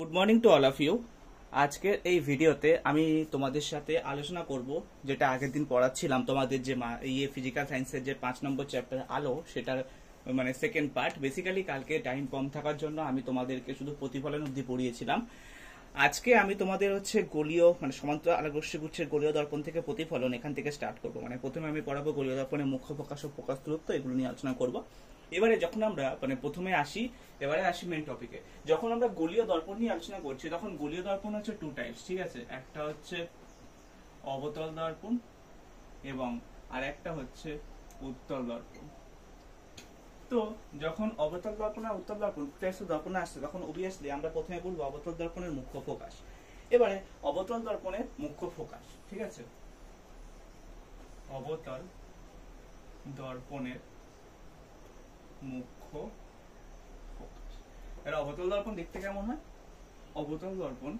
Good morning to all of you. আজকের এই ভিডিওতে আমি তোমাদের সাথে আলোচনা করব যেটা আগের দিন পড়াচ্ছিলাম তোমাদের যে ফিজিক্যাল সায়েন্সের যে 5 নম্বর চ্যাপ্টার আলো সেটার মানে সেকেন্ড পার্ট। বেসিক্যালি কালকে টাইম কম থাকার জন্য আমি তোমাদেরকে শুধু প্রতিফলন অবধি পড়িয়েছিলাম। আজকে আমি তোমাদের হচ্ছে গলীয় মানে সমান্তরাল আলোকরশ্মি গুচ্ছের গলীয় দর্পণ থেকে প্রতিফলন এখান থেকে স্টার্ট করব। মানে প্রথমে আমি পড়াবো গলীয় দর্পণের মুখ্য প্রকাশ ও প্রকাশ দূরত্ব, এগুলো নিয়ে আলোচনা করব। এবারে যখন আমরা মানে প্রথমে এবারে আসি মেন টপিকে। যখন আমরা গলীয় দর্পণ নিয়ে আলোচনা করছি তখন গলীয় দর্পণ হচ্ছে টু টাইপস, ঠিক আছে। একটা হচ্ছে অবতল দর্পণ এবং আর একটা হচ্ছে উত্তল দর্পণ। তো যখন অবতল দর্পণ আর উত্তল দর্পণ দর্পণে আসছে তখন অবভিয়াসলি আমরা প্রথমে বলবো অবতল দর্পণের মুখ্য ফোকাস। এবারে অবতল দর্পণের মুখ্য ফোকাস, ঠিক আছে। অবতল দর্পণের মুখ্য ফোকাস। এর অবতল দর্পণ দেখতে কেমন হয়? অবতল দর্পণ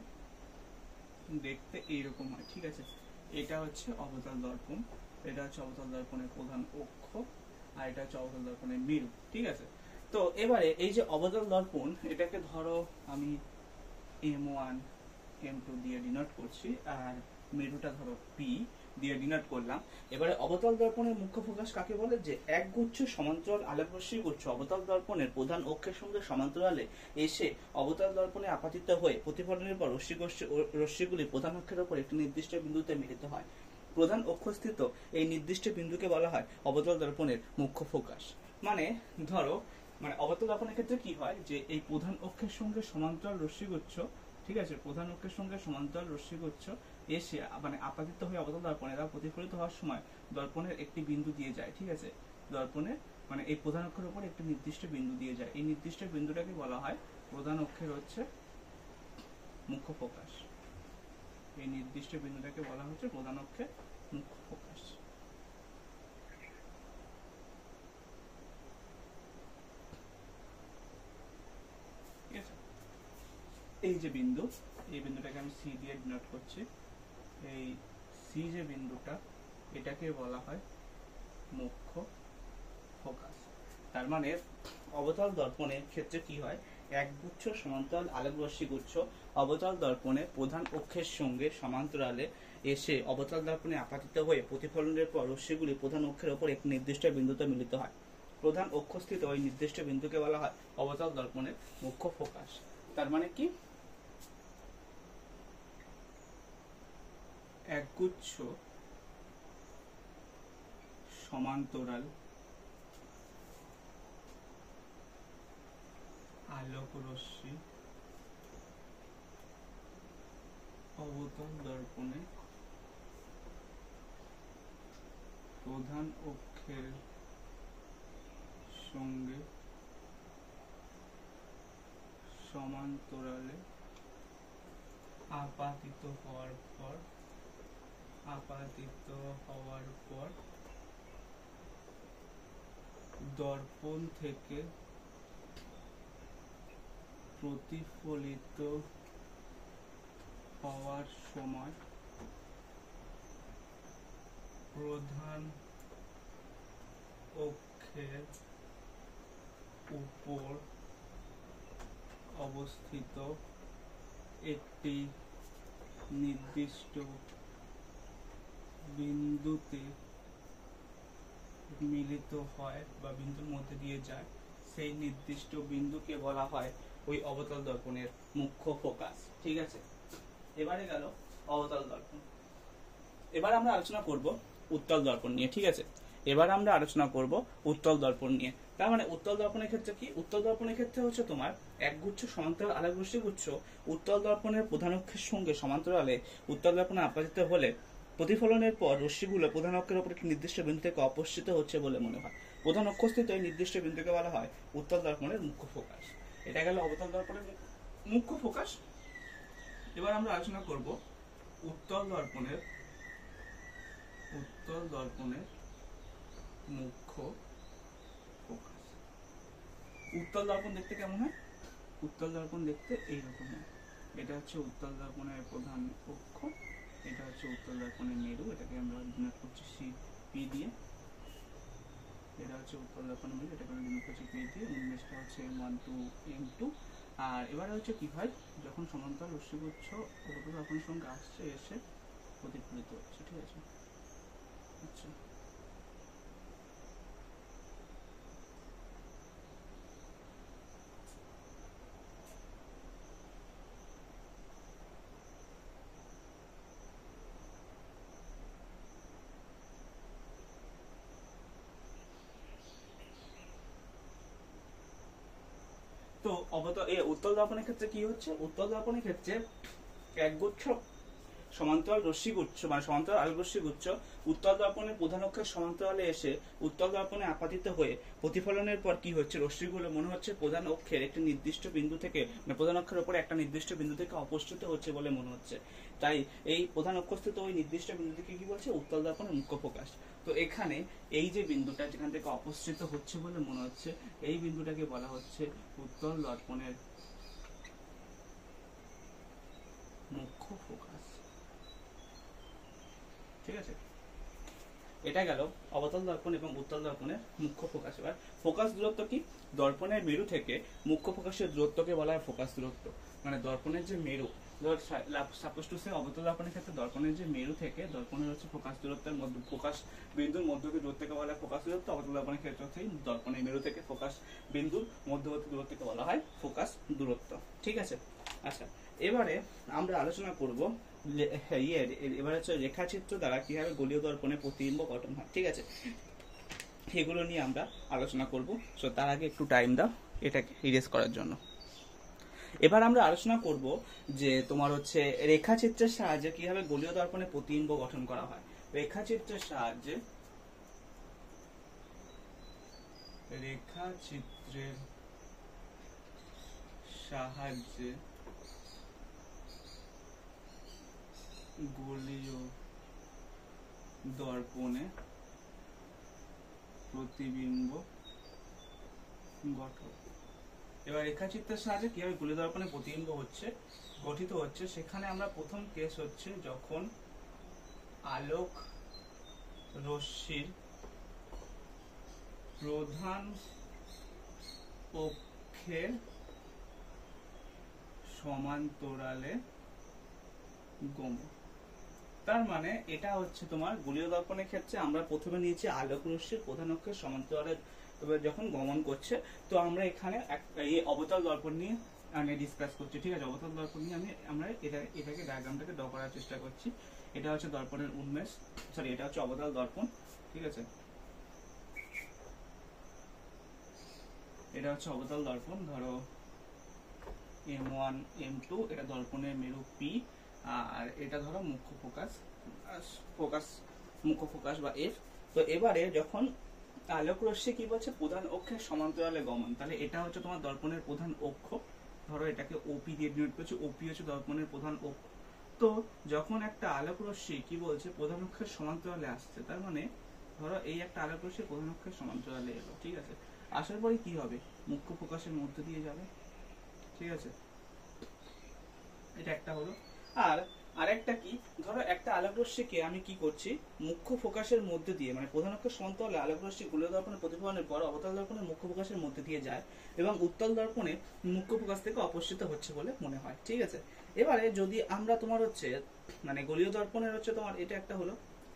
দেখতে এইরকম হয়, ঠিক আছে। এটা হচ্ছে অবতল দর্পণ, এটা হচ্ছে অবতল দর্পণের প্রধান অক্ষ, আর এটা হচ্ছে অবতল দর্পণের মেরু, ঠিক আছে। তো এবারে এই যে অবতল দর্পণ, এটাকে ধরো আমি M1 M2 দিয়ে ডিনোট করছি, আর মেরুটা ধরো P দিয়ে ডিনোট করলাম। এবারে অবতল দর্পণের মুখ্য ফোকাস কাকে বলে? যে একগুচ্ছ সমান্তরাল আলোকরশ্মি গুচ্ছ অবতল দর্পণের প্রধান অক্ষের সঙ্গে সমান্তরালে এসে অবতল দর্পণে আপতিত হয়ে প্রতিফলনের পর রশ্মিগুলি প্রধান অক্ষের উপর একটি নির্দিষ্ট বিন্দুতে মিলিত হয়। প্রধান অক্ষস্থিত এই নির্দিষ্ট বিন্দুকে বলা হয় অবতল দর্পণের মুখ্য ফোকাস। মানে ধরো মানে অবতল দর্পণের ক্ষেত্রে কি হয় যে এই প্রধান অক্ষের সঙ্গে সমান্তরাল রশ্মিগুচ্ছ, ঠিক আছে, প্রধান অক্ষের সঙ্গে সমান্তরাল রশ্মিগুচ্ছ এসে মানে আপাতিত হয়ে অবতল দর্পণে বা প্রতিফলিত হওয়ার সময় দর্পণের একটি বিন্দু দিয়ে যায়, ঠিক আছে। দর্পণের মানে এই প্রধান অক্ষের উপর একটি নির্দিষ্ট বিন্দু দিয়ে যায়। এই নির্দিষ্ট বিন্দুটাকে বলা হয় প্রধান অক্ষের হচ্ছে মুখ্য ফোকাস। এই নির্দিষ্ট বিন্দুটাকে বলা হচ্ছে প্রধান অক্ষের মুখ্য ফোকাস। এই যে বিন্দু, এই বিন্দুটাকে আমি সি দিয়ে ডিনোট করছি। এই সি যে বিন্দুটা, এটাকে বলা হয় মুখ্য ফোকাস। তার মানে অবতল দর্পণের ক্ষেত্রে কি হয়? একগুচ্ছ সমান্তরাল আলোকরশ্মি গুচ্ছ অবতল দর্পণে প্রধান অক্ষের সঙ্গে সমান্তরালে এসে অবতল দর্পণে আপতিত হয়ে প্রতিফলনের পর রশ্মিগুলি প্রধান অক্ষের উপর একটি নির্দিষ্ট বিন্দুতে মিলিত হয়। প্রধান অক্ষস্থিত ওই নির্দিষ্ট বিন্দুকে বলা হয় অবতল দর্পণের মুখ্য ফোকাস। তার মানে কি? একগুচ্ছ সমান্তরাল আলোকরশ্মি অবতল দর্পণে প্রধান অক্ষের সঙ্গে সমান্তরালে আপাতিত হওয়ার পর দর্পণ থেকে প্রতিফলিত হওয়ার সময় প্রধান অক্ষের উপর অবস্থিত একটি নির্দিষ্ট বিন্দুতে মিলিত হয় বা বিন্দুর মধ্যে দিয়ে যায়, সেই নির্দিষ্ট বিন্দুকে বলা হয় ওই অবতল দর্পণের মুখ্য ফোকাস, ঠিক আছে। এবারে গেল অবতল দর্পণ। এবার আমরা আলোচনা করব উত্তল দর্পণ নিয়ে, ঠিক আছে। এবার আমরা আলোচনা করব উত্তল দর্পণ নিয়ে। তার মানে উত্তল দর্পণের ক্ষেত্রে কি? উত্তল দর্পণের ক্ষেত্রে হচ্ছে তোমার একগুচ্ছ সমান্তরাল আলোকরশ্মি গুচ্ছ উত্তল দর্পণের প্রধান অক্ষের সঙ্গে সমান্তরালে উত্তল দর্পণে আপতিত হলে প্রতিফলনের পর রশ্মিগুলো প্রধান অক্ষের উপর একটি নির্দিষ্ট বিন্দু থেকে অপসৃত হচ্ছে বলে মনে হয়। প্রধান অক্ষস্থিত এই নির্দিষ্ট বিন্দুকে বলা হয় উত্তল দর্পণের মুখ্য ফোকাস। এটা গেল অবতল দর্পণের মুখ্য ফোকাস। এবার আমরা আলোচনা করব উত্তল দর্পণের মুখ্য ফোকাস। উত্তল দর্পণ দেখতে কেমন হয়? উত্তল দর্পণ দেখতে এইরকম হয়। এটা হচ্ছে উত্তল দর্পণের প্রধান অক্ষ, এটা হচ্ছে উত্তল দর্পণের মেরু, এটাকে আমরা ডিনোট করছি সি পি দিয়ে। এটা হচ্ছে উত্তল দর্পণের মেরু, এটাকে আমরা ডিনোট করছি পি দিয়ে। উন্মেষটা হচ্ছে M1 to M2, আর এবারে হচ্ছে কি হয়, যখন সমান্তরাল রশ্মিগুচ্ছ অবতল দর্পণের সঙ্গে আসছে, এসে প্রতিফলিত হচ্ছে, ঠিক আছে। আচ্ছা, তো উত্তল দর্পণের ক্ষেত্রে কি হচ্ছে, উত্তল দর্পণের ক্ষেত্রে একগুচ্ছ সমান্তরাল রশ্মিগুচ্ছ মানে সমান্তরাল আলোক রশ্মিগুচ্ছ উত্তল দর্পণের প্রধান অক্ষের সমান্তরালে এসে উত্তল দর্পণে আপাতিত হয়ে প্রতিফলনের পর কি হচ্ছে, রশ্মিগুলো মনে হচ্ছে প্রধান অক্ষের একটি নির্দিষ্ট বিন্দু থেকে মানে প্রধান অক্ষের উপরে একটা নির্দিষ্ট বিন্দু থেকে অপসৃত হচ্ছে বলে মনে হচ্ছে। তাই এই প্রধান অক্ষস্থিত ওই নির্দিষ্ট বিন্দু থেকে কি বলছে, উত্তল দর্পণের মুখ্য প্রকাশ। তো এখানে এই যে বিন্দুটা যেখান থেকে অপসৃত হচ্ছে বলে মনে হচ্ছে, এই বিন্দুটাকে বলা হচ্ছে উত্তল দর্পণের মুখ্য ফোকাস, ঠিক আছে। এটা গেল অবতল দর্পণ এবং উত্তল দর্পণের মুখ্য ফোকাস। এবার ফোকাস দূরত্ব কি, দর্পণের মেরু থেকে মুখ্য ফোকাসের দূরত্বকে বলা হয় ফোকাস দূরত্ব। মানে দর্পণের যে মেরু, সাপোজ টু সে অবতল দর্পণের ক্ষেত্রে দর্পণের যে মেরু থেকে দর্পণের হচ্ছে ফোকাস দূরত্বের মধ্যে ফোকাস বিন্দুর মধ্যবর্তী দূরত্বকে বলা হয় ফোকাস দূরত্ব। অবতল দর্পণের ক্ষেত্রে হচ্ছে দর্পণের মেরু থেকে ফোকাস বিন্দুর মধ্যবর্তী দূরত্বকে বলা হয় ফোকাস দূরত্ব, ঠিক আছে। আচ্ছা, এবারে আমরা আলোচনা করব এবারে হচ্ছে রেখাচিত্র দ্বারা কিভাবে গোলীয় দর্পণে প্রতিবিম্ব গঠন হয়, ঠিক আছে। এগুলো নিয়ে আমরা আলোচনা করব। সো তার আগে একটু টাইম দাও এটাকে ইরেজ করার জন্য। এবার আমরা আলোচনা করব যে তোমার হচ্ছে রেখাচিত্রের সাহায্যে কিভাবে গোলীয় দর্পণে প্রতিবিম্ব গঠন করা হয়। রেখাচিত্রের সাহায্যে গোলীয় দর্পণে প্রতিবিম্ব গঠন। এবার রেখাচিত্রের সাহায্যে কিভাবে গোলীয় দর্পণে প্রতিবিম্ব গঠিত হচ্ছে, সেখানে আমরা প্রথম কেস হচ্ছে যখন আলোক রশ্মির প্রধান অক্ষের সমান্তরালে গমন। তার মানে এটা হচ্ছে তোমার গোলীয় দর্পণের ক্ষেত্রে আমরা প্রথমে নিয়েছি আলোক রশ্মির প্রধান অক্ষের সমান্তরালে যখন গমন করছে। তো আমরা এখানে এই অবতল দর্পণ নিয়ে ডিসকাস করছি, ঠিক আছে। অবতল দর্পণ নিয়ে আমরা এটাকে ডায়াগ্রামটাকে ড্র করার চেষ্টা করছি। এটা হচ্ছে দর্পণের উন্মেষ, সরি এটা হচ্ছে অবতল দর্পণ, ঠিক আছে। এটা হচ্ছে অবতল দর্পণ, ধরো M1 M2, এটা দর্পণের মেরু P, আর এটা ধরো মুখ্য ফোকাস বা F। তো এবারে যখন আলোক রশ্মি কি বলছে, প্রধান অক্ষের সমান্তরালে গমন, তাহলে এটা হচ্ছে তোমার দর্পণের প্রধান অক্ষ। ধরো এটাকে ওপি দিয়ে ডিনোট করছে, ওপি হচ্ছে দর্পণের প্রধান অক্ষ। তো যখন একটা আলোক রশ্মি কি বলছে প্রধান অক্ষের সমান্তরালে আসছে, তার মানে ধরো এই একটা আলোক রশ্মি প্রধান অক্ষের সমান্তরালে এলো, ঠিক আছে। আসার পরে কি হবে, মুখ্য ফোকাসের মধ্যে দিয়ে যাবে, ঠিক আছে। এটা একটা হলো। আর আরেকটা কি, ধরো একটা আলোক রশ্মিকে আমি কি করছি, মুখ্য ফোকাসের মধ্যে দিয়ে মানে প্রধান অক্ষের সমান্তরালে আলোক রশ্মি গোলীয় দর্পণে প্রতিফলনের পর অবতল দর্পণের মুখ্য ফোকাসের মধ্যে দিয়ে যায় এবং উত্তল দর্পণে মুখ্য ফোকাস থেকে অপসৃত হচ্ছে বলে মনে হয়, ঠিক আছে। এবারে যদি আমরা তোমার হচ্ছে মানে গোলীয় দর্পণের হচ্ছে তোমার এটা একটা হলো,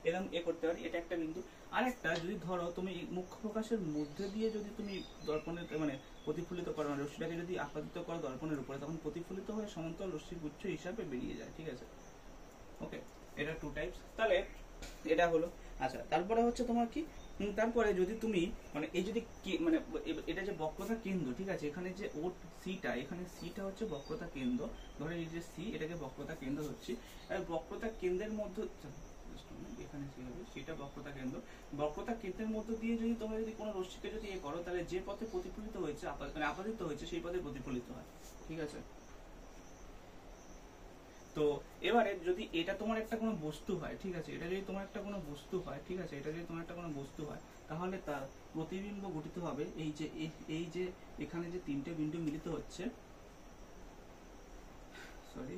এরকম করতে পারি, এটা একটা বিন্দু। আরেকটা যদি ধরো তুমি মুখ্য ফোকাসের মধ্যে দিয়ে যদি তুমি দর্পণের মানে প্রতিফলিত করো, মানে রশ্মিটাকে যদি আপাতিত করো দর্পণের উপরে, তখন প্রতিফলিত হয়ে সমান্তরাল রশ্মি গুচ্ছ হিসাবে বেরিয়ে যায়, ঠিক আছে। ওকে, এটা টু টাইপস, তাহলে এটা হলো। আচ্ছা, তারপরে হচ্ছে তোমার কি, তারপরে যদি তুমি মানে এই যদি মানে এটা যে বক্রতা কেন্দ্র, ঠিক আছে, এখানে যে ও সিটা, এখানে সিটা হচ্ছে বক্রতা কেন্দ্র। ধরে এই যে সি, এটাকে বক্রতা কেন্দ্র ধরছি। আর বক্রতা কেন্দ্রের মধ্যে এখানে সি হবে, সেটা বক্রতা কেন্দ্র। বক্রতা কেন্দ্রের মধ্য দিয়ে যদি তোমরা যদি কোনো রশ্মিকে যদি করো, তাহলে যে পথে প্রতিফলিত হয়েছে মানে আপাতিত হয়েছে সেই পথে প্রতিফলিত হয়, ঠিক আছে। তো এবারে যদি এটা তোমার একটা কোনো বস্তু হয়, ঠিক আছে, এটা যদি তোমার একটা কোনো বস্তু হয়, ঠিক আছে, এটা যদি তোমার একটা কোনো বস্তু হয়, তাহলে তার প্রতিবিম্ব গঠিত হবে এই যে এখানে যে তিনটে বিন্দু মিলিত হচ্ছে, সরি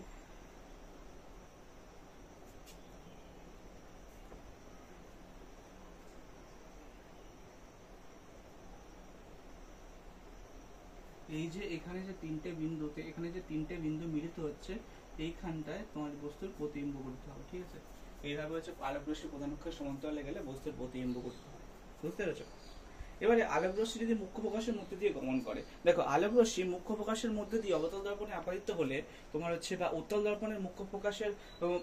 এই যে এখানে এখানে যে তিনটে বিন্দু মিলিত হচ্ছে এইখানটায় তোমার বস্তুর প্রতিবিম্ব করতে হবে, ঠিক আছে। এইভাবে হচ্ছে আলোক রশ্মি প্রধান অক্ষের সমান্তরালে গেলে বস্তুর প্রতিবিম্ব করতে হবে, বুঝতে পেরেছো? এবারে আলোক রশ্মি যদি মুখ্য প্রকাশের মধ্যে দিয়ে গমন করে, দেখো আলোক রশ্মি মুখ্য প্রকাশের মধ্যে দিয়ে অবতল দর্পণে আপাদিত হলে তোমার হচ্ছে বা উত্তল দর্পণের মুখ্য প্রকাশের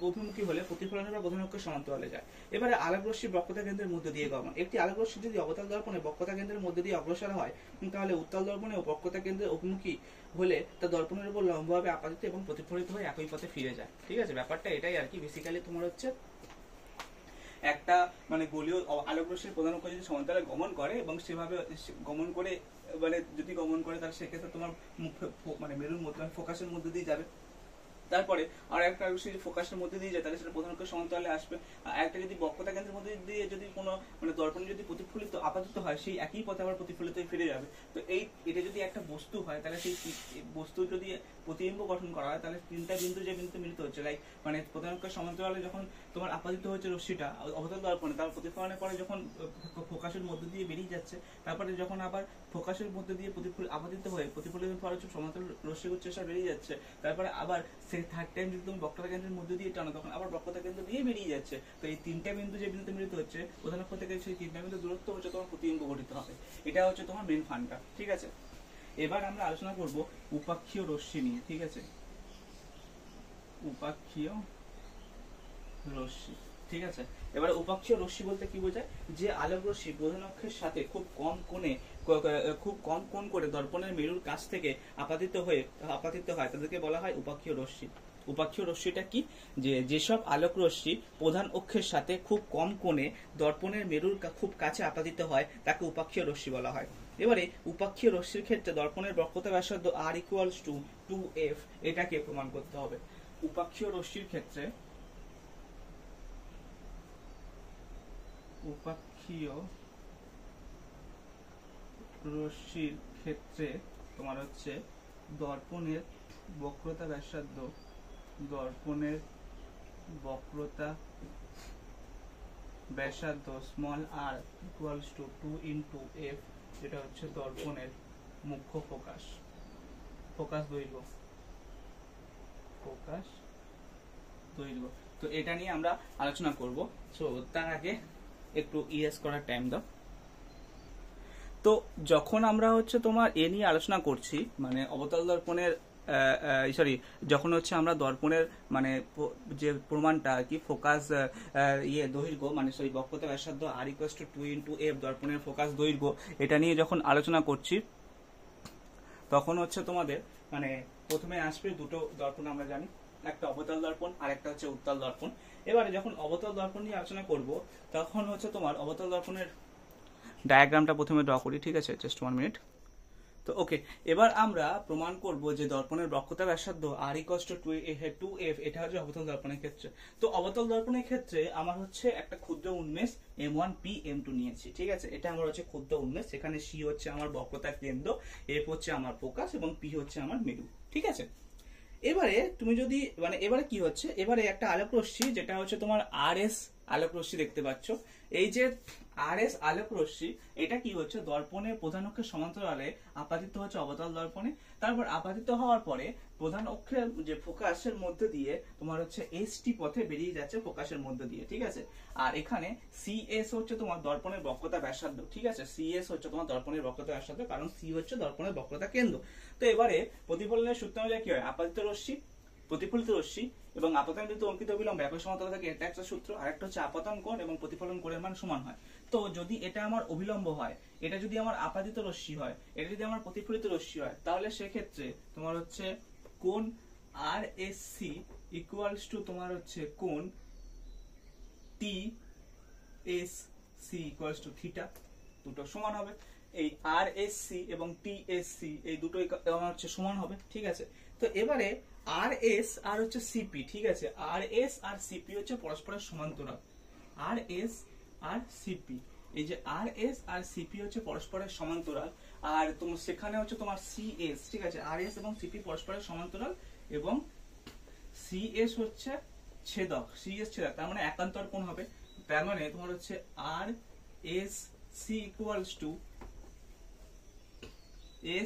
অভিমুখী হলে প্রতিফলনের বা প্রধান অক্ষের সমান্তরালে যায়। এবারে আলোক রশ্মি বক্রতা কেন্দ্রের মধ্যে দিয়ে গমন, একটি আলোক রশ্মি যদি অবতল দর্পণে বক্রতা কেন্দ্রের মধ্যে দিয়ে অগ্রসর হয় তাহলে উত্তল দর্পণে ও বক্রতা কেন্দ্রের অভিমুখী হলে তা দর্পণের উপর লম্বভাবে আপাদিত এবং প্রতিফলিত হয়ে একই পথে ফিরে যায়, ঠিক আছে। ব্যাপারটা এটাই আর কি, বেসিক্যালি তোমার হচ্ছে একটা মানে গোলীয় আলোক রশ্মির প্রধান অক্ষ যদি সমান্তরালে গমন করে এবং সেভাবে গমন করে মানে যদি গমন করে তাহলে সেক্ষেত্রে তোমার মানে মেরুর মধ্যে ফোকাসের মধ্যে দিয়ে যাবে। তারপরে আর একটা রশ্মি ফোকাসের মধ্যে দিয়ে যায় তাহলে সেটা প্রধান অক্ষের সমান্তরালে আসবে। আর একটা যদি বক্রতা কেন্দ্রের মধ্যে দিয়ে যদি কোনো মানে দর্পণে যদি প্রতিফলিত আপাতিত হয় সেই একই পথে আবার প্রতিফলিত হয়ে ফিরে যাবে। তো এটা যদি একটা বস্তু হয় তাহলে সেই বস্তু যদি প্রতিবিম্ব গঠন করা হয় তাহলে তিনটা বিন্দু যে বিন্দু মিলিত হচ্ছে, লাইক মানে প্রধান অক্ষের সমান্তরালে যখন তোমার আপাতিত হচ্ছে রশ্মিটা অবতল দর্পণে, তার প্রতিফলনের পরে যখন ফোকাসের মধ্যে দিয়ে বেরিয়ে যাচ্ছে, তারপরে যখন আবার ফোকাসের মধ্যে দিয়ে আপাতিত হয়ে প্রতিফলিত পরে সমান্তরাল রশ্মি উচ্চতা বেরিয়ে যাচ্ছে, তারপরে আবার থার্ড টাইম যদি তুমি বক্রতা কেন্দ্রের মধ্যে দিয়ে টানো তখন আবার বক্রতা কেন্দ্র দিয়ে বেরিয়ে যাচ্ছে। তো এই তিনটা বিন্দু যে বিন্দুতে মিলিত হচ্ছে প্রধান অক্ষ থেকে সেই তিনটা বিন্দু দূরত্ব হচ্ছে তোমার প্রতিবিম্ব গঠিত হবে। এটা হচ্ছে তোমার মেন ফান্ডা, ঠিক আছে। এবার আমরা আলোচনা করব উপাক্ষীয় রশ্মি নিয়ে, ঠিক আছে। উপাক্ষীয় রশ্মি, ঠিক আছে। এবার উপাক্ষীয় রশ্মি বলতে কি বোঝায়, যে আলোক রশ্মি প্রধান অক্ষের সাথে খুব কম কোণ করে দর্পণের মেরুর কাছ থেকে আপাতিত হয় তাদেরকে বলা হয় উপাক্ষীয় রশ্মি। উপাক্ষীয় রশ্মিটা কি, যেসব আলোক রশ্মি প্রধান অক্ষের সাথে খুব কম কোণে দর্পণের মেরুর খুব কাছে আপাতিত হয় তাকে উপাক্ষীয় রশ্মি বলা হয়। এবারে উপাক্ষীয় রশ্মির ক্ষেত্রে দর্পণের বক্রতা ব্যাসার্ধ r = 2f এটাকে প্রমাণ করতে হবে। উপাক্ষীয় রশ্মির ক্ষেত্রে তোমার হচ্ছে দর্পণের বক্রতা ব্যাসার্ধ r = 2 × f, যেটা হচ্ছে দর্পণের মুখ্য ফোকাস দৈর্ঘ্য। তো এটা নিয়ে আমরা আলোচনা করব। সো তার আগে একটু ইএস করার টাইম দাও। তো যখন আমরা হচ্ছে তোমার এ নিয়ে আলোচনা করছি মানে অবতল দর্পণের যখন হচ্ছে আমরা দর্পণের মানে যে প্রমাণটা আর কি ফোকাস দৈর্ঘ্য মানে বক্রতা ব্যাসার্ধ r = 2 × f দর্পণের ফোকাস দৈর্ঘ্য এটা নিয়ে যখন আলোচনা করছি তখন হচ্ছে তোমাদের মানে প্রথমে আসবে দুটো দর্পণ আমরা জানি, একটা অবতল দর্পণ আর একটা হচ্ছে উত্তল দর্পণ। এবারে যখন অবতল দর্পণ নিয়ে আলোচনা করব তখন হচ্ছে তোমার অবতল দর্পণের ডায়াগ্রামটা প্রথমে ড্র করি, ঠিক আছে, জাস্ট 1 মিনিট। তো ওকে, এবার আমরা প্রমাণ করব যে দর্পণের বক্রতা ব্যাসার্ধ r = 2f এটা হচ্ছে অবতল দর্পণের ক্ষেত্রে। তো অবতল দর্পণের ক্ষেত্রে আমার হচ্ছে একটা ক্ষুদ্র উন্মেষ m1p m2 নিয়েছি, ঠিক আছে। এটা আমার হচ্ছে ক্ষুদ্র উন্মেষ, এখানে c হচ্ছে আমার বক্রতা কেন্দ্র, f হচ্ছে আমার ফোকাস এবং p হচ্ছে আমার মেরু, ঠিক আছে। এবারে তুমি যদি মানে এবারে কি হচ্ছে, এবারে একটা আলোক রশ্মি যেটা হচ্ছে তোমার RS আলোক রশ্মি দেখতে পাচ্ছ, এই যে RS আলোক রশ্মি এটা কি হচ্ছে দর্পণের প্রধান অক্ষের সমান্তরালে আপাতিত হচ্ছে অবতল দর্পণে। তারপর আপাতিত হওয়ার পরে প্রধান অক্ষের যে ফোকাসের মধ্যে দিয়ে তোমার হচ্ছে ST পথে বেরিয়ে যাচ্ছে ফোকাসের মধ্যে দিয়ে, ঠিক আছে। আর এখানে CS হচ্ছে তোমার দর্পণের বক্রতা ব্যাসার্ধ, ঠিক আছে। CS হচ্ছে তোমার দর্পণের বক্রতা ব্যাসার্ধ, কারণ C হচ্ছে দর্পণের বক্রতা কেন্দ্র। তো এবারে প্রতিফলনের সূত্র অনুযায়ী কি হয়, আপাতিত রশ্মি প্রতিফলিত রশ্মি এবং আপতন বিন্দু অঙ্কিত অবিলম্ব একই সমান্তরালে থাকে, এটা একটা সূত্র। আর একটা হচ্ছে আপতন কোণ এবং প্রতিফলন কোণের মান সমান হয়। তো যদি এটা আমার অবিলম্ব হয়, এটা যদি আমার আপাতিত রশ্মি হয়, এটা যদি আমার প্রতিফলিত রশ্মি হয়, তাহলে সেক্ষেত্রে তোমার হচ্ছে কোণ RSC = তোমার হচ্ছে কোণ TSC = থিটা, দুটো সমান হবে। এই RSC এবং TSC এই দুটোই আমার হচ্ছে সমান হবে, ঠিক আছে। তো এবারে RS আর হচ্ছে CP, ঠিক আছে। RS আর CP হচ্ছে পরস্পরের সমান্তরাল, RS আর CP, এই যে RS আর CP হচ্ছে পরস্পরের সমান্তরাল। আর তোমার সেখানে হচ্ছে তোমার CS, ঠিক আছে। RS এবং CP পরস্পরের সমান্তরাল এবং CS হচ্ছে ছেদক, তার মানে একান্তর কোণ হবে। তার মানে তোমার হচ্ছে RSC =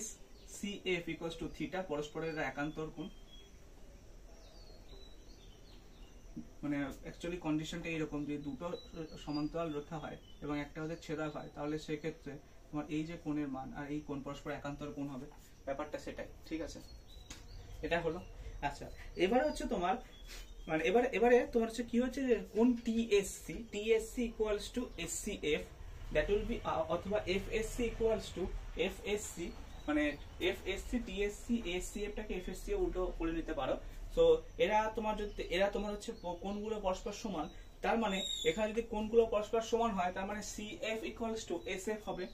SC CF equals to theta, পরস্পরের একান্তর কোণ। মানে অ্যাকচুয়ালি কন্ডিশনটা এরকম, যে দুটো সমান্তরাল রেখা হয় এবং একটা হচ্ছে ছেদক হয়, তাহলে সেক্ষেত্রে তোমার এই যে কোণের মান আর এই কোণ পরস্পর একান্তর কোণ হবে, ব্যাপারটা সেটাই। ঠিক আছে, এটা হলো। আচ্ছা, এবারে হচ্ছে তোমার মানে এবারে তোমার হচ্ছে কি হচ্ছে, যে কোণ TSC equals to SCF, that will B, অথবা FSC ইকুয়ালস টু FSC, মানে FSC TSC SCF টাকে FSC এ উল্টো করে নিতে পারো। তো এরা তোমার হচ্ছে কোণগুলো পরস্পর সমান, তার মানে এখানে যদি কোণগুলো পরস্পর সমান হয়, তার মানে CF ইকুয়ালস টু SF হবে,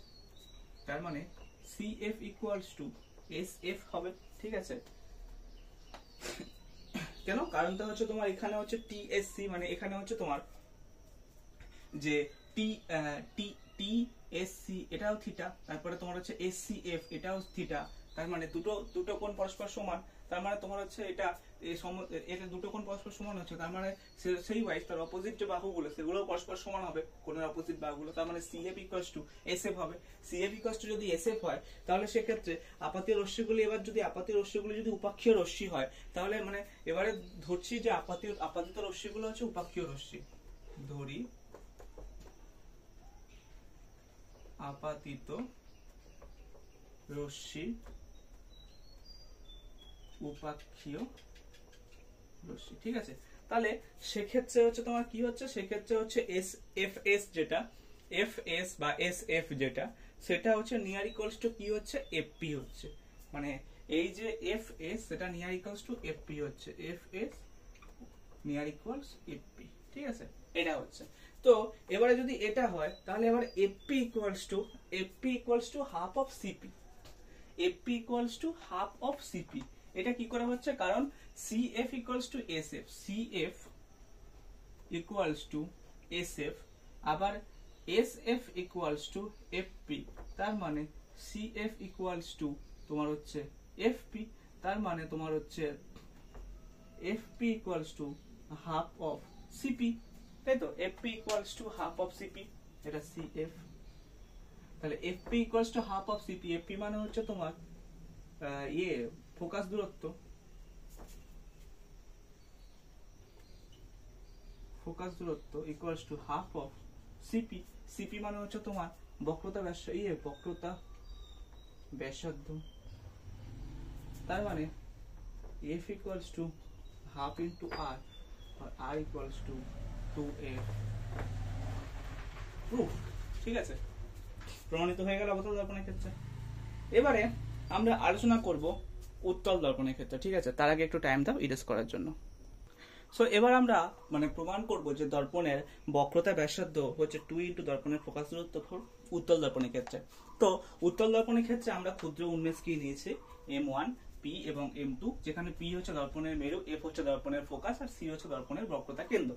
তার মানে CF ইকুয়ালস টু SF হবে। ঠিক আছে, কেন? কারণটা হচ্ছে তোমার এখানে হচ্ছে TSC, মানে এখানে হচ্ছে তোমার যে TSC এটাও থিটা, তারপরে তোমার হচ্ছে SCF এটাও থিটা, তার মানে দুটো কোণ পরস্পর সমান, তার মানে তোমার হচ্ছে এটা দুটো কোণ পরস্পর সমান হচ্ছে, তার মানে সেই ওয়াইজ তার অপোজিট যে বাহুগুলো সেগুলো পরস্পর সমান হবে, কোণের অপোজিট বাহুগুলো, তার মানে CF ইকুয়ালস টু SF হবে। CF ইকুয়ালস টু যদি SF হয়, তাহলে সেক্ষেত্রে আপাতীয় রশ্মিগুলি, এবার যদি আপাতীয় রশ্মিগুলি যদি উপাক্ষীয় রশ্মি হয়, তাহলে মানে এবারে ধরছি যে আপাতিত রশ্মিগুলো হচ্ছে উপাক্ষীয় রশ্মি, ধরি আপাতিত রশ্মি উপাক্ষীয় রশ্মি। ঠিক আছে, তাহলে সেক্ষেত্রে হচ্ছে তোমার কি হচ্ছে, সেক্ষেত্রে হচ্ছে FS যেটা, FS বা SF যেটা, সেটা হচ্ছে নিয়ার ইকুয়ালস টু কি হচ্ছে, FP হচ্ছে, মানে এই যে FS সেটা নিয়ার ইকুয়ালস টু FP হচ্ছে, FS নিয়ার ইকুয়ালস FP। ঠিক আছে, এটা হচ্ছে। তো এবারে যদি এটা হয়, তাহলে এবার FP equals to half of CP, FP equals to half of CP। এটা কি করে হচ্ছে, কারণ CF equals to SF, CF equals to SF, আবার SF ইকুয়ালস টু FP, তার মানে CF ইকুয়ালস টু তোমার হচ্ছে FP, তার মানে তোমার হচ্ছে FP equals to half of CP, তাই তো? FP equals to half of CP, এটা CF, তাহলে FP equals to half of CP, FP মানে হচ্ছে তোমার ফোকাস দূরত্ব, equals to half of CP, CP মানে হচ্ছে তোমার বক্রতা ব্যাসার্ধ, তার মানে F equals to half into R, আর R equals to 2F। Proof. ঠিক আছে, প্রমাণিত হয়ে গেল অবতল দর্পণের ক্ষেত্রে। এবারে আমরা আলোচনা করব উত্তল দর্পণের ক্ষেত্রে। ঠিক আছে, তার আগে একটু টাইম দাও ইরেজ করার জন্য। সো এবার আমরা মানে প্রমাণ করব যে দর্পণের বক্রতা ব্যাসার্ধ হচ্ছে 2 ইন্টু দর্পণের ফোকাস দূরত্ব 4 উত্তল দর্পণের ক্ষেত্রে। তো উত্তল দর্পণের ক্ষেত্রে আমরা ক্ষুদ্র উন্মেষ কি নিয়েছি, M1, P এবং M2, যেখানে P হচ্ছে দর্পণের মেরু, F হচ্ছে দর্পণের ফোকাস, আর C হচ্ছে দর্পণের বক্রতা কেন্দ্র।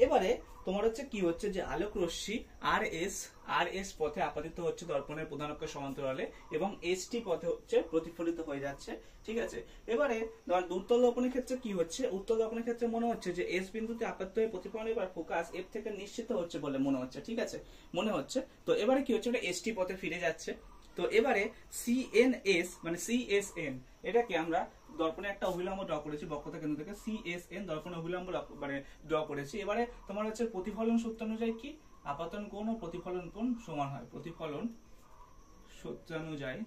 এবারে তোমার হচ্ছে কি হচ্ছে, যে আলোক রশ্মি RS পথে আপাতিত হচ্ছে দর্পণের প্রধান অক্ষের সমান্তরালে, এবং ST পথে হচ্ছে প্রতিফলিত হয়ে যাচ্ছে। ঠিক আছে, এবারে তোমার উত্তল দর্পণের ক্ষেত্রে কি হচ্ছে, উত্তল দর্পণের ক্ষেত্রে মনে হচ্ছে যে S বিন্দুতে আপাতিত হয়ে প্রতিফলন এবার ফোকাস F থেকে নিশ্চিত হচ্ছে বলে মনে হচ্ছে। ঠিক আছে, মনে হচ্ছে। তো এবারে কি হচ্ছে, এটা ST পথে ফিরে যাচ্ছে। তো এবারে CNS মানে CSN, এটাকে আমরা দর্পণে একটা অভিলম্ব ড্র করেছি, বক্রতা কেন্দ্র থেকে CSN দর্পণে অভিলম্ব মানে ড্র করেছি। এবারে তোমার হচ্ছে প্রতিফলন সূত্র অনুযায়ী কি, আপাতন কোণ ও প্রতিফলন কোণ সমান হয়। প্রতিফলন সূত্রানুযায়ী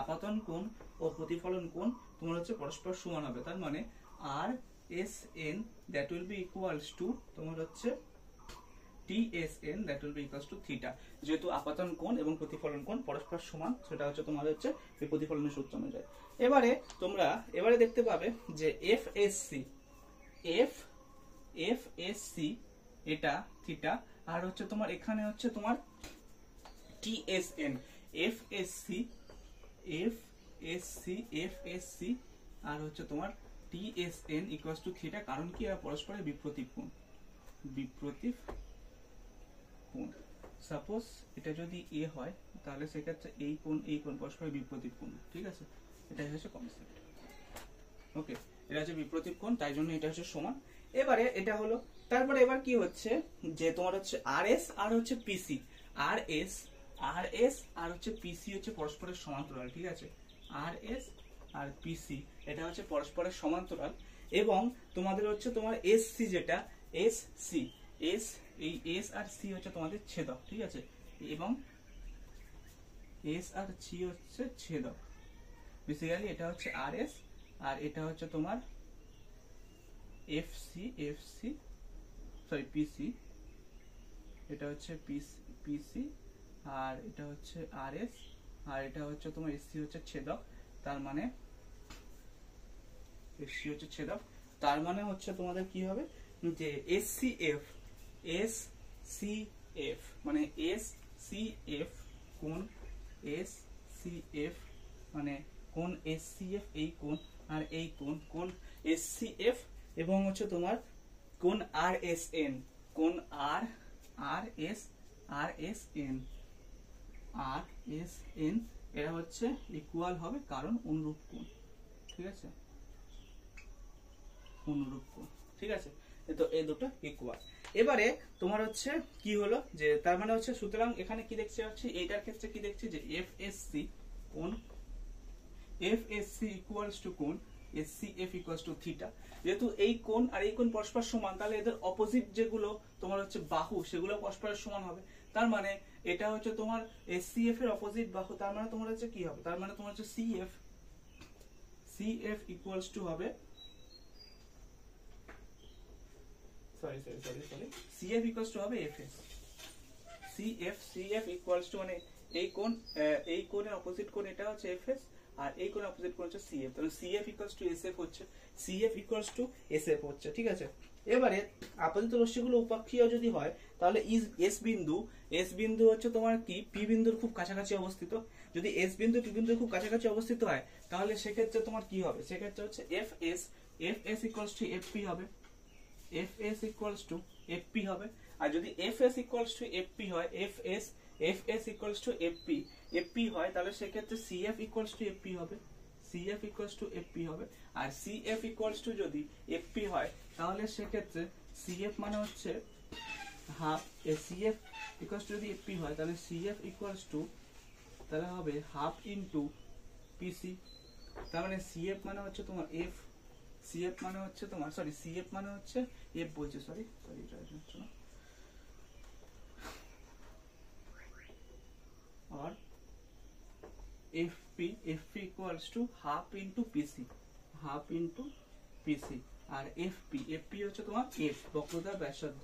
আপাতন কোণ ও প্রতিফলন কোণ তোমার হচ্ছে পরস্পর সমান হবে, তার মানে RSN that will be equals to তোমার হচ্ছে TSN that will be equals to theta, যেহেতু আপাতন কোণ এবং প্রতিফলন কোণ পরস্পর সমান, সেটা হচ্ছে তোমার হচ্ছে এই প্রতিফলনের সূত্র অনুযায়ী। এবারে দেখতে পাবে যে FSC এটা থিটা, আর হচ্ছে তোমার এখানে হচ্ছে তোমার TSN, FSC আর হচ্ছে তোমার TSN equals to theta, কারণ কি এরা পরস্পরের বিপ্রতীপ কোণ। সাপোজ এটা যদি A হয়, তাহলে সেক্ষেত্রে এই কোণ পরস্পরের বিপ্রতীপ কোণ। ঠিক আছে, এটাই হচ্ছে কনসেপ্ট। ওকে, এটা হচ্ছে বিপ্রতীপ কোণ, তাই জন্য এটা হচ্ছে সমান। এবারে এটা হলো, তারপরে এবার কি হচ্ছে, যে তোমার হচ্ছে RS আর হচ্ছে PC, RS আর হচ্ছে PC হচ্ছে পরস্পরের সমান্তরাল। ঠিক আছে, আর এস আর পিসি এটা হচ্ছে পরস্পরের সমান্তরাল, এবং তোমাদের হচ্ছে তোমার এস সি যেটা এস সি এস, এই এস আর সি হচ্ছে তোমাদের ছেদক, ঠিক আছে, এবং এস আর সি হচ্ছে ছেদক। বেসিক্যালি এটা হচ্ছে আর এস আর এটা হচ্ছে তোমার এফ সি সরি পিসি, এটা হচ্ছে পিসি আর এটা হচ্ছে আর এস আর এটা হচ্ছে তোমার এসসি হচ্ছে ছেদক। তার মানে এসসি হচ্ছে ছেদক, তার মানে হচ্ছে তোমাদের কি হবে যে এসসিএফ মানে এসসিএফ কোণ এসসিএফ মানে কোণ এসসিএফ এই কোণ আর এই কোণ এসসিএফ এবং হচ্ছে তোমার কোণ আরএসএন কোণ আরএসএন এরা হচ্ছে ইকুয়াল হবে কারণ অনুরূপ কোণ, ঠিক আছে, অনুরূপ কোণ, ঠিক আছে। তো এই দুটো ইকুয়াল। এবারে তোমার হচ্ছে কি হলো যে তার মানে হচ্ছে সুতরাং এখানে কি দেখতে পাচ্ছি, এইটার ক্ষেত্রে কি দেখছি যে এফএসসি কোণ এফএসসি ইকুয়ালস টু কোণ এসসিএফ ইকুয়ালস টু থিটা। যেহেতু এই কোণ আর এই কোণ পরস্পর সমান, তাহলে এদের অপোজিট যেগুলো তোমার হচ্ছে বাহু সেগুলো পরস্পরের সমান হবে। তার মানে এটা হচ্ছে তোমার এসসিএফ এর অপোজিট বাহু, তার মানে তোমার হচ্ছে কি হবে, তার মানে তোমার হচ্ছে সিএফ ইকুয়ালস টু হবে CF equals to হবে FS CF equals to মানে এই কোণের অপোজিট কোণ এটা হচ্ছে FS আর এই কোণের অপোজিট কোণ হচ্ছে CF, তাহলে CF equals to SF হচ্ছে ঠিক আছে। এবারে আপতিত রশ্মিগুলো উপাক্ষীয় যদি হয় তাহলে S বিন্দু হচ্ছে তোমার কি P বিন্দুর খুব কাছাকাছি অবস্থিত। যদি S বিন্দু P বিন্দুর খুব কাছাকাছি অবস্থিত হয় তাহলে সেক্ষেত্রে তোমার কি হবে, সেক্ষেত্রে হচ্ছে FS equals to FP হবে, FS equals to FP হবে। আর যদি FS equals to FP হয় FS equals to FP হয় তাহলে সেক্ষেত্রে CF equals to FP হবে, আর CF equals to যদি FP হয় তাহলে সেক্ষেত্রে CF মানে হচ্ছে হাফ, CF equals to যদি FP হয় তাহলে CF equals to তাহলে হবে হাফ ইনটু PC। তার মানে CF মানে হচ্ছে তোমার CF মানে হচ্ছে তোমার CF মানে হচ্ছে F বলছে সরি এটা হচ্ছে না, আর FP equals to half into PC R FP হচ্ছে তোমার F বক্রতার ব্যাসার্ধ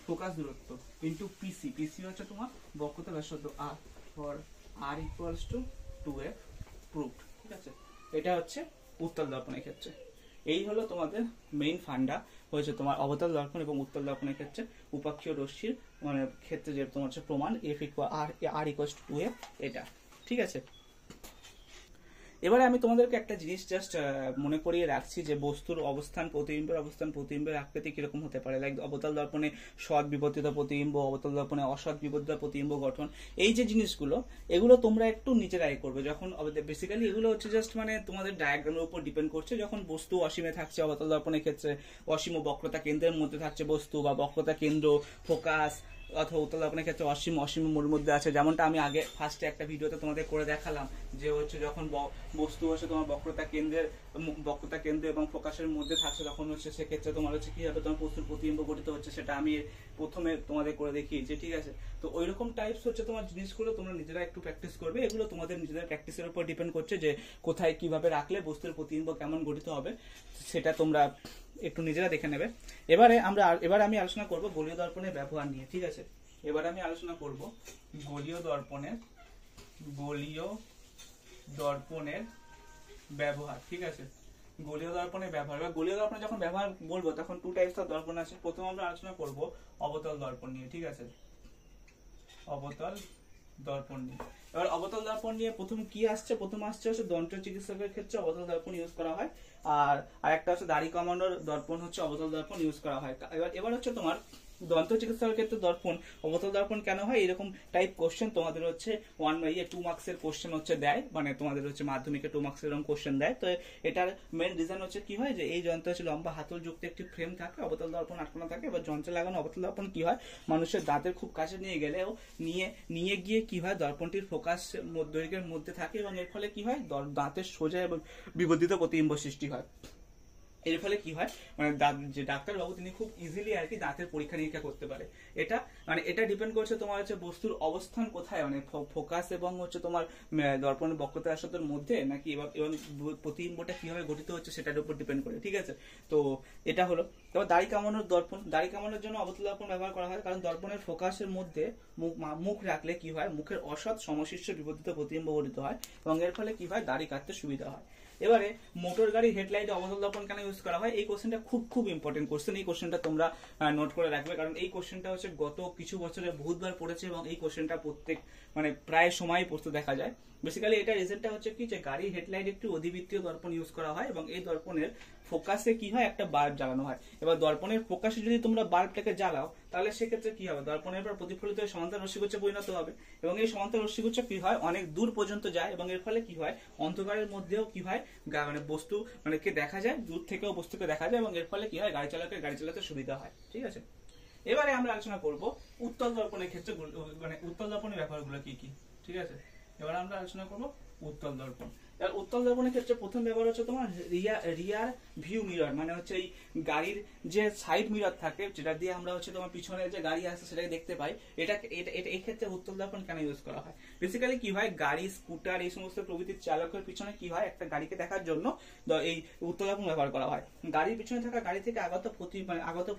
ফোকাস দূরত্ব ইনটু PC হচ্ছে তোমার বক্রতার ব্যাসার্ধ আর for R equals to 2F proved, ঠিক আছে। এটা হচ্ছে উত্তল দর্পণের ক্ষেত্রে। এই হলো তোমাদের মেইন ফান্ডা হয়েছে তোমার অবতল দর্পণ এবং উত্তল দর্পণের ক্ষেত্রে উপাক্ষীয় রশ্মির মানে ক্ষেত্রে যে তোমার হচ্ছে প্রমাণ R equals to 2F এটা, ঠিক আছে। এবারে আমি তোমাদেরকে একটা জিনিস জাস্ট মনে করিয়ে রাখছি যে বস্তুর অবস্থান প্রতিবিম্বের আকৃতি কিরকম হতে পারে। লাইক অবতল দর্পণে সৎ বিবর্তিত প্রতিবিম্ব, অবতল দর্পণে অসৎ বিবর্তিত প্রতিবিম্ব গঠন, এই যে জিনিসগুলো এগুলো তোমরা একটু নিজেরাই করবে। যখন বেসিক্যালি এগুলো হচ্ছে জাস্ট মানে তোমাদের ডায়াগ্রামের উপর ডিপেন্ড করছে। যখন বস্তু অসীমে থাকছে অবতল দর্পণের ক্ষেত্রে অসীম বক্রতা কেন্দ্রের মধ্যে থাকছে বস্তু বা বক্রতা কেন্দ্র ফোকাস, অথবা উত্তল দর্পণের ক্ষেত্রে অসীম মধ্যে আছে, যেমনটা আমি আগে ফার্স্টে একটা ভিডিওতে তোমাদের করে দেখালাম যে হচ্ছে যখন বস্তু হচ্ছে তোমার বক্রতা কেন্দ্র এবং ফোকাসের মধ্যে থাকছে তখন হচ্ছে সেক্ষেত্রে তোমার হচ্ছে কি হবে, তোমার বস্তুর প্রতিবিম্ব গঠিত হচ্ছে, সেটা আমি প্রথমে তোমাদের করে দেখিয়েছি, ঠিক আছে। তো ওইরকম টাইপস হচ্ছে তোমার জিনিসগুলো তোমরা নিজেরা একটু প্র্যাকটিস করবে। এগুলো তোমাদের নিজেদের প্র্যাকটিসের উপর ডিপেন্ড করছে যে কোথায় কিভাবে রাখলে বস্তুর প্রতিবিম্ব কেমন গঠিত হবে, সেটা তোমরা একটু নিজেরা দেখে নেবে। এবার আমি আলোচনা করব গোলীয় দর্পণের ব্যবহার নিয়ে, ঠিক আছে। এবার আমি আলোচনা করব গোলীয় দর্পণের ব্যবহার, ঠিক আছে। গোলীয় দর্পণের ব্যবহার, এবার গোলীয় দর্পণে যখন ব্যবহার বলবো তখন টু টাইপস অফ দর্পণ আছে। প্রথম আমরা আলোচনা করব অবতল দর্পণ নিয়ে, ঠিক আছে, অবতল দর্পণ নিয়ে। এবার অবতল দর্পণ নিয়ে প্রথম আসছে হচ্ছে দন্ত চিকিৎসকের ক্ষেত্রে অবতল দর্পণ ইউজ করা হয়, আর একটা হচ্ছে দাড়ি কমানোর দর্পণ হচ্ছে অবতল দর্পণ ইউজ করা হয়। এবার হচ্ছে তোমার দন্ত চিকিৎসার ক্ষেত্রে দর্পণ অবতল দর্পণ কেন হয়, এরকম টাইপ কোশ্চেন তোমাদের হচ্ছে 2 মার্কসের কোশ্চেন হচ্ছে দেয়, মানে তোমাদের হচ্ছে মাধ্যমিকে 2 মার্কসের এরকম কোশ্চেন দেয়। তো এটার মেন রিজন হচ্ছে কি হয়, যে এই যন্ত্র হচ্ছে লম্বা হাতল যুক্ত একটি ফ্রেম থাকে, অবতল দর্পণ আটকানো থাকে। এবার যন্ত্রে লাগানো অবতল দর্পণ কি হয়, মানুষের দাঁতের খুব কাছে নিয়ে গেলেও নিয়ে গিয়ে কি হয়, দর্পণটির ফোকাস দৈর্ঘ্যের মধ্যে থাকে এবং এর ফলে কি হয়, দাঁতের সোজা এবং বিবর্ধিত প্রতিবিম্ব সৃষ্টি হয়। এর ফলে কি হয়, মানে যে ডাক্তারবাবু তিনি খুব ইজিলি আর কি দাঁতের পরীক্ষা নিরীক্ষা করতে পারে। এটা মানে এটা ডিপেন্ড করছে তোমার হচ্ছে বস্তুর অবস্থান কোথায়, মানে ফোকাস এবং হচ্ছে তোমার দর্পণের বক্রতা আসতের মধ্যে নাকি, এবং প্রতিবিম্বটা কিভাবে গঠিত হচ্ছে সেটার উপর ডিপেন্ড করে, ঠিক আছে। তো এটা হলো। তারপর দাড়ি কামানোর দর্পণ, দাড়ি কামানোর জন্য অবতল দর্পণ ব্যবহার করা হয়, কারণ দর্পণের ফোকাসের মধ্যে মুখ রাখলে কি হয়, মুখের অসৎ সমশিষ্ট বিবর্ধিত প্রতিবিম্ব গঠিত হয় এবং এর ফলে কি হয়, দাড়ি কাটতে সুবিধা হয়। এবারে মোটর গাড়ি হেডলাইটে অবতল দর্পণ কেন ইউজ করা হয়, এই কোশ্চেনটা খুব ইম্পর্টেন্ট কোশ্চেন। এই কোশ্চেনটা তোমরা নোট করে রাখবে, কারণ এই কোশ্চেনটা হচ্ছে গত কিছু বছরে বহুতবার পড়েছে এবং এই কোশ্চেনটা মানে প্রায় সময় পড়তে দেখা যায়। বেসিক্যালি এটা রিজনটা হচ্ছে কি, যে গাড়ির হেডলাইট একটি অধিবৃত্তীয় দর্পণ ইউজ করা হয় এবং এই দর্পণের ফোকাসে কি হয়, একটা বাল্ব জ্বালানো হয়। এবার দর্পণের ফোকাসে যদি তোমরা বাল্বটাকে জ্বালাও, তাহলে সেক্ষেত্রে কি হবে, দর্পণের পর প্রতিফলিত হয়ে সমান্তরাল রশ্মিগুচ্ছে পরিণত হবে এবং এই সমান্তরাল রশ্মিগুচ্ছ কি হয়, অনেক দূর পর্যন্ত যায় এবং এর ফলে কি হয়, অন্ধকারের মধ্যেও কি হয়, মানে বস্তু মানে কে দেখা যায়, দূর থেকেও বস্তুকে দেখা যায় এবং এর ফলে কি হয়, গাড়ি চালাতে সুবিধা হয়, ঠিক আছে। এবারে আমরা আলোচনা করব উত্তল দর্পণের ক্ষেত্রে, মানে উত্তল দর্পণের ব্যাপারগুলো কি কি, ঠিক আছে। এবার আমরা আলোচনা করব উত্তল দর্পণ। এবার উত্তল দর্পণের ক্ষেত্রে প্রথম ব্যবহার হচ্ছে তোমার রিয়ার ভিউ মিরর, মানে হচ্ছে এই গাড়ির যে সাইড মিরর থাকে, যেটা দিয়ে আমরা হচ্ছে তোমার পিছনে যে গাড়ি আসছে সেটাকে দেখতে পাই। এটা এই ক্ষেত্রে উত্তল দর্পণ কেন ইউজ করা হয়, বেসিক্যালি কি হয়, গাড়ি স্কুটার এই সমস্ত প্রভৃতির চালকের পিছনে কি হয়, একটা গাড়িকে দেখার জন্য এই উত্তল দর্পণ ব্যবহার করা হয়। গাড়ির পিছনে থাকা গাড়ি থেকে আগত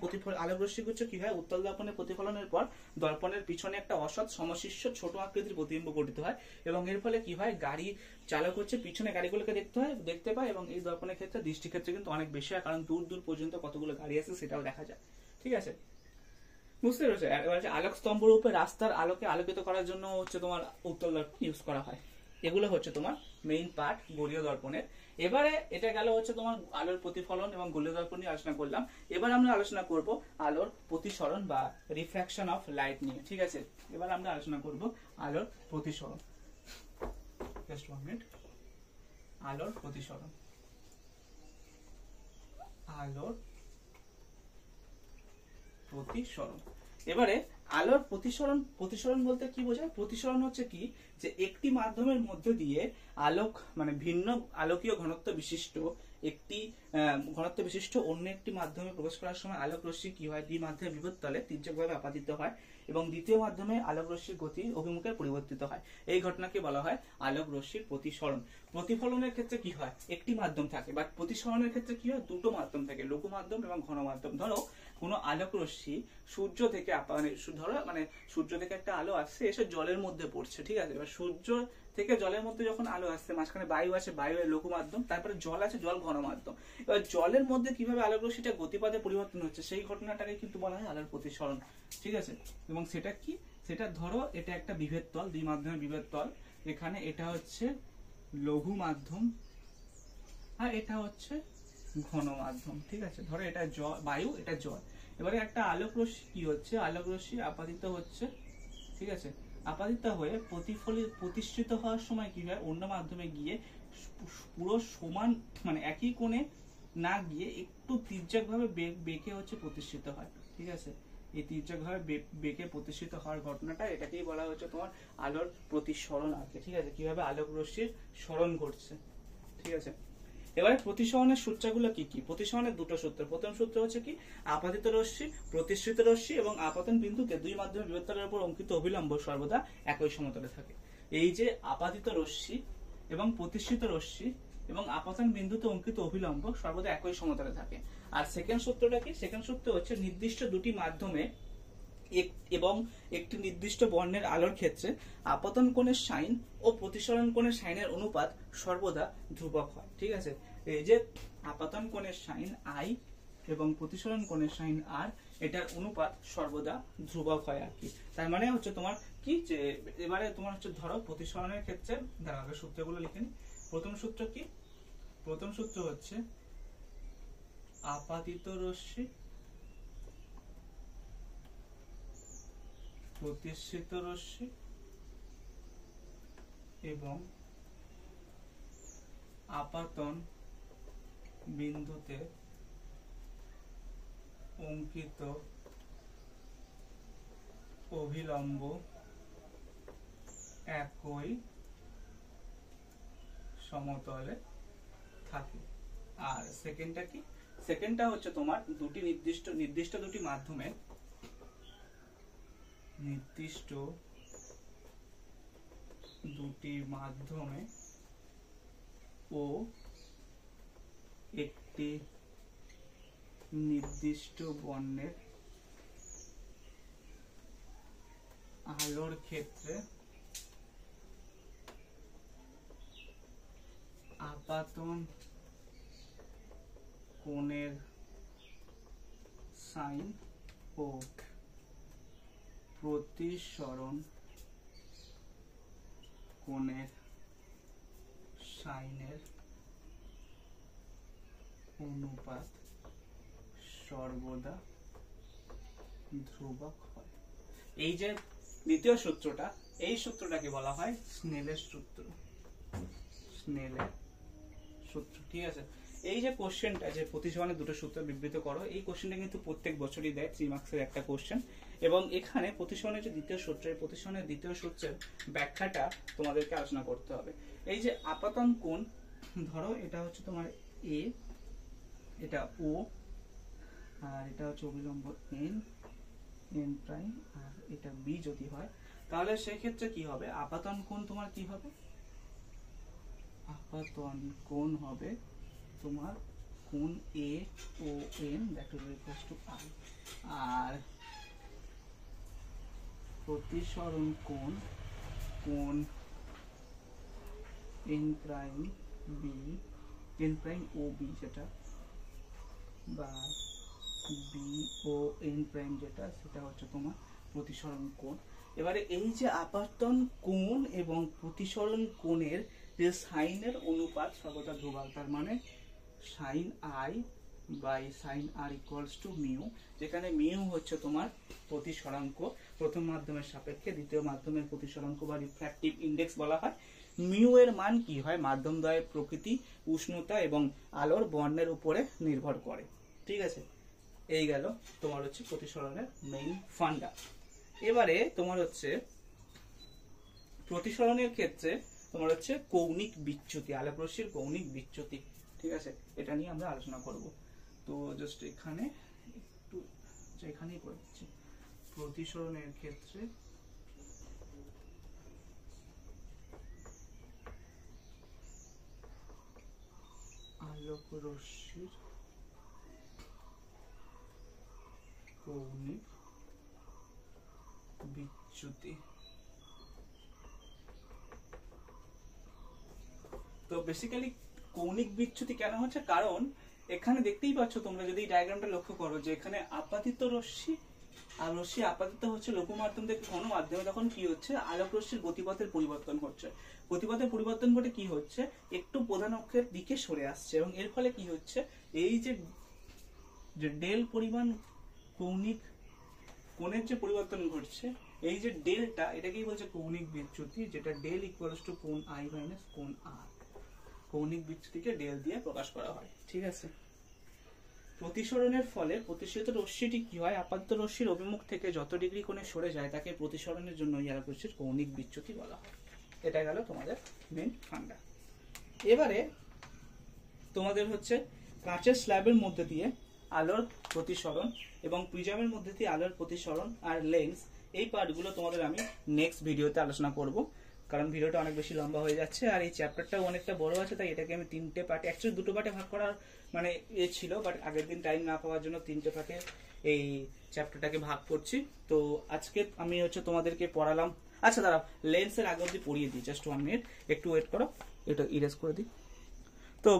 প্রতিফলন আলোক রশ্মিগুচ্ছ কি হয়, উত্তল দর্পণের প্রতিফলনের পর দর্পণের পিছনে একটা অসৎ সমশিষ্ট ছোট আকৃতির প্রতিবিম্ব গঠিত হয় এবং এর ফলে কি হয়, গাড়ি চালক হচ্ছে পিছনে গাড়িগুলোকে দেখতে পায় এবং এই দর্পণের ক্ষেত্রে দৃষ্টি ক্ষেত্রে কিন্তু অনেক বেশি হয়, কারণ দূর পর্যন্ত কতগুলো গাড়ি আছে সেটাও দেখা যায়, ঠিক আছে, বুঝতে পেরেছো। এবার আলোক স্তম্ভ রূপে রাস্তার আলোকে আলোকিত করার জন্য হচ্ছে তোমার উত্তল দর্পণ ইউজ করা হয়। এগুলো হচ্ছে তোমার মেইন পার্ট গোলীয় দর্পণের। এবারে এটা গেল হচ্ছে তোমার আলোর প্রতিফলন এবং গোলীয় দর্পণ নিয়ে আলোচনা করলাম। এবার আমরা আলোচনা করব আলোর প্রতিসরণ বা রিফ্র্যাকশন অফ লাইট নিয়ে, ঠিক আছে। এবার আমরা আলোচনা করব আলোর প্রতিসরণ। Just 1 minute. আলোর প্রতিসরণ, আলোর প্রতিসরণ। এবারে আলোর প্রতিসরণ বলতে কি বোঝায়, প্রতিসরণ হচ্ছে কি, যে একটি মাধ্যমের মধ্য দিয়ে আলোক মানে ভিন্ন আলোকীয় ঘনত্ব বিশিষ্ট অন্য একটি মাধ্যমে প্রবেশ করার সময় আলোক রশ্মি কি হয়, দুই মাধ্যমের বিপরীততলে তির্যকভাবে আপাতিত হয় এবং দ্বিতীয় মাধ্যমে আলোক রশ্মির গতি অভিমুখে পরিবর্তিত হয়। এই ঘটনাকে বলা হয় আলোক রশ্মির প্রতিসরণ। প্রতিফলনের ক্ষেত্রে কি হয়, একটি মাধ্যম থাকে, বাট প্রতিসরণের ক্ষেত্রে কি হয়, দুটো মাধ্যম থাকে, লঘু মাধ্যম এবং ঘন মাধ্যম। ধরো কোনো আলোক রশ্মি সূর্য থেকে সূর্য থেকে একটা আলো আসছে, এসে জলের মধ্যে পড়ছে, ঠিক আছে। এবার সূর্য থেকে জলের মধ্যে যখন আলো আসছে, মাঝখানে বায়ু আছে, বায়ু এর লঘু মাধ্যম, তারপরে জল আছে, জল ঘন মাধ্যম। এবার জলের মধ্যে কিভাবে আলোক রশ্মিটা গতিপথে পরিবর্তন হচ্ছে, সেই ঘটনাটাকে কিন্তু বলা হয় আলোর প্রতিসরণ, ঠিক আছে। এবং সেটা কি, সেটা ধরো এটা একটা বিভেদ তল, দুই মাধ্যমের বিভেদ তল, এখানে এটা হচ্ছে লঘু মাধ্যম আর এটা হচ্ছে ঘন মাধ্যম, ঠিক আছে। ধরো এটা বায়ু, এটা জল। এবারে একটা আলোক রশ্মি কি হচ্ছে, আলোক রশ্মি আপাতিত হচ্ছে, ঠিক আছে। আপাতিত হয়ে প্রতিষ্ঠিত হওয়ার সময় কি হয়, অন্য মাধ্যমে গিয়ে পুরো সমান মানে একই কোণে না গিয়ে একটু তির্যকভাবে বেঁকে হচ্ছে প্রতিষ্ঠিত হয়, ঠিক আছে। এই তির্যকভাবে বেঁকে প্রতিষ্ঠিত হওয়ার ঘটনাটা, এটাকেই বলা হচ্ছে তোমার আলোর প্রতিসরণ আর কি, ঠিক আছে। কিভাবে আলোক রশ্মির সরণ ঘটছে, ঠিক আছে। এবারে প্রতিসরণের সূত্রগুলো কি কি, প্রতিসরণের দুটো সূত্র। প্রথম সূত্র হচ্ছে কি, আপাতিত রশ্মি, প্রতিষ্ঠিত রশ্মি এবং আপতন বিন্দুতে দুই মাধ্যমের বিভেদতলের উপর অঙ্কিত অভিলম্ব সর্বদা একই সমতলে থাকে। এই যে আপাতিত রশ্মি এবং প্রতিষ্ঠিত রশ্মি এবং আপতন বিন্দুতে অঙ্কিত অভিলম্ব সর্বদা একই সমতলে থাকে। আর সেকেন্ড সূত্রটা কি, সেকেন্ড সূত্র হচ্ছে নির্দিষ্ট দুটি মাধ্যমে এবং একটি নির্দিষ্ট বর্ণের আলোর ক্ষেত্রে আপতন কোণের সাইন ও প্রতিসরণ কোণের সাইনের অনুপাত সর্বদা ধ্রুবক হয়, ঠিক আছে। এই যে আপতন কোণের সাইন আই এবং প্রতিসরণ কোণের সাইন আর, এটার অনুপাত সর্বদা ধ্রুবক হয় আর কি। তার মানে হচ্ছে তোমার কি, যে এবারে তোমার হচ্ছে ধরো প্রতিসরণের ক্ষেত্রে, আগে সূত্রগুলো লিখে নি। প্রথম সূত্র কি, প্রথম সূত্র হচ্ছে আপাতিত রশ্মি প্রতিষ্ঠিত রশ্মি এবং আপাতন বিন্দুতে অঙ্কিত অভিলম্ব একই সমতলে থাকে। আর সেকেন্ডটা কি? সেকেন্ডটা হচ্ছে তোমার দুটি নির্দিষ্ট দুটি মাধ্যমে ও একটি নির্দিষ্ট বর্ণের আলোর ক্ষেত্রে আপাতন কোণের সাইন ও প্রতিসরণ কোণের সাইনের অনুপাত সর্বদা ধ্রুবক হয়। এই যে দ্বিতীয় সূত্রটা, এই সূত্রটাকে বলা হয় স্নেলের সূত্র। ঠিক আছে। এই যে কোশ্চেনটা, যে প্রতিসরণের দুটো সূত্র বিবৃত করো, এই কোশ্চেনটা কিন্তু প্রত্যেক বছরই দেয় 3 মার্কসের একটা কোশ্চেন। এবং এখানে প্রতিসরণের যে দ্বিতীয় সূত্র, এই প্রতিসরণের দ্বিতীয় সূত্রের ব্যাখ্যাটা তোমাদেরকে আলোচনা করতে হবে। এই যে আপাতন কোণ, ধরো এটা হচ্ছে তোমার এ, এটা ও, আর এটা হচ্ছে অভিলম্ব এন প্রাইম, আর এটা বি যদি হয়, তাহলে সেক্ষেত্রে কি হবে? আপাতন কোণ তোমার কি হবে? আপাতন কোণ হবে তোমার কোণ A O N, that is equals to I. আর প্রতিসরণ কোণ এন প্রাইম ও বি যেটা, বা বি ও এন প্রাইম যেটা, সেটা হচ্ছে তোমার প্রতিসরণ কোণ। এবারে এই যে আপাতন কোণ এবং প্রতিসরণ কোণের যে সাইনের অনুপাত সর্বদা ধ্রুবক, তার মানে sine I by sine R equals to mu, যেখানে মিউ হচ্ছে তোমার প্রতিসরাঙ্ক, প্রথম মাধ্যমের সাপেক্ষে দ্বিতীয় মাধ্যমের প্রতিসরাঙ্ক বা রিফ্র্যাক্টিভ ইন্ডেক্স বলা হয়। মিউ এর মান কি হয়? মাধ্যমদ্বয়ের প্রকৃতি, উষ্ণতা এবং আলোর বর্ণের উপরে নির্ভর করে। ঠিক আছে, এই গেল তোমার হচ্ছে প্রতিসরণের মেইন ফান্ডা। এবারে তোমার হচ্ছে প্রতিসরণের ক্ষেত্রে তোমার হচ্ছে কৌণিক বিচ্যুতি, আলোক রশ্মির কৌণিক বিচ্যুতি। ঠিক আছে, এটা নিয়ে আমরা আলোচনা করব। তো জাস্ট এখানে একটু এখানেই করে দিচ্ছি। প্রতিসরণের ক্ষেত্রে আলোক রশ্মির কৌণিক বিচ্যুতি। তো বেসিক্যালি কৌণিক বিচ্যুতি কেন হচ্ছে? কারণ এখানে দেখতেই পাচ্ছ তোমরা, যদি ডায়াগ্রামটা লক্ষ্য করো, যে এখানে আপাতিত রশ্মি, আর রশ্মি আপাতিত হচ্ছে লৌহ মাধ্যম থেকে ঘন মাধ্যমে, তখন কি হচ্ছে? আলোক রশ্মির গতিপথের পরিবর্তন ঘটছে। গতিপথের পরিবর্তন ঘটে কি হচ্ছে? একটু প্রধান অক্ষের দিকে সরে আসছে, এবং এর ফলে কি হচ্ছে? এই যে ডেল পরিমাণ কৌণিক কোণের যে পরিবর্তন ঘটছে, এই যে ডেলটা, এটাকেই বলছে কৌণিক বিচ্যুতি, যেটা ডেল ইকুয়ালস টু কোণ আই মাইনাস কোণ আর। কৌণিক বিচ্যুতিকে ডেল দিয়ে প্রকাশ করা হয়। ঠিক আছে। প্রতিসরণের ফলে প্রতিসরিত রশ্মিটি কি হয়? আপাতিত রশ্মির অভিমুখ থেকে যত ডিগ্রি কোণে সরে যায়, তাকে প্রতিসরণের জন্য আলোক রশ্মির কৌণিক বিচ্যুতি বলা হয়। এটা গেল তোমাদের মেইন ফান্ডা। এবারে তোমাদের হচ্ছে কাঁচের স্ল্যাবের মধ্যে দিয়ে আলোর প্রতিসরণ এবং প্রিজমের মধ্যে দিয়ে আলোর প্রতিসরণ আর লেন্স, এই পার্টগুলো তোমাদের আমি নেক্সট ভিডিওতে আলোচনা করব, কারণ ভিডিওটা অনেক বেশি লম্বা হয়ে যাচ্ছে, আর এই চ্যাপ্টারটাও অনেকটা বড় আছে, তাই এটাকে আমি 3টে পার্টে, অ্যাকচুয়ালি 2টো পার্টে ভাগ করার মানে ছিল, বাট আগের দিন টাইম না পাওয়ার জন্য 3টে পার্টে এই চ্যাপ্টারটাকে ভাগ করছি। তো আজকে আমি হচ্ছে তোমাদেরকে পড়ালাম। আচ্ছা দাঁড়াও, লেন্সের আগে অবধি পড়িয়ে দিই, জাস্ট 1 মিনিট, একটু ওয়েট করো, এটা ইরেজ করে দিই। তো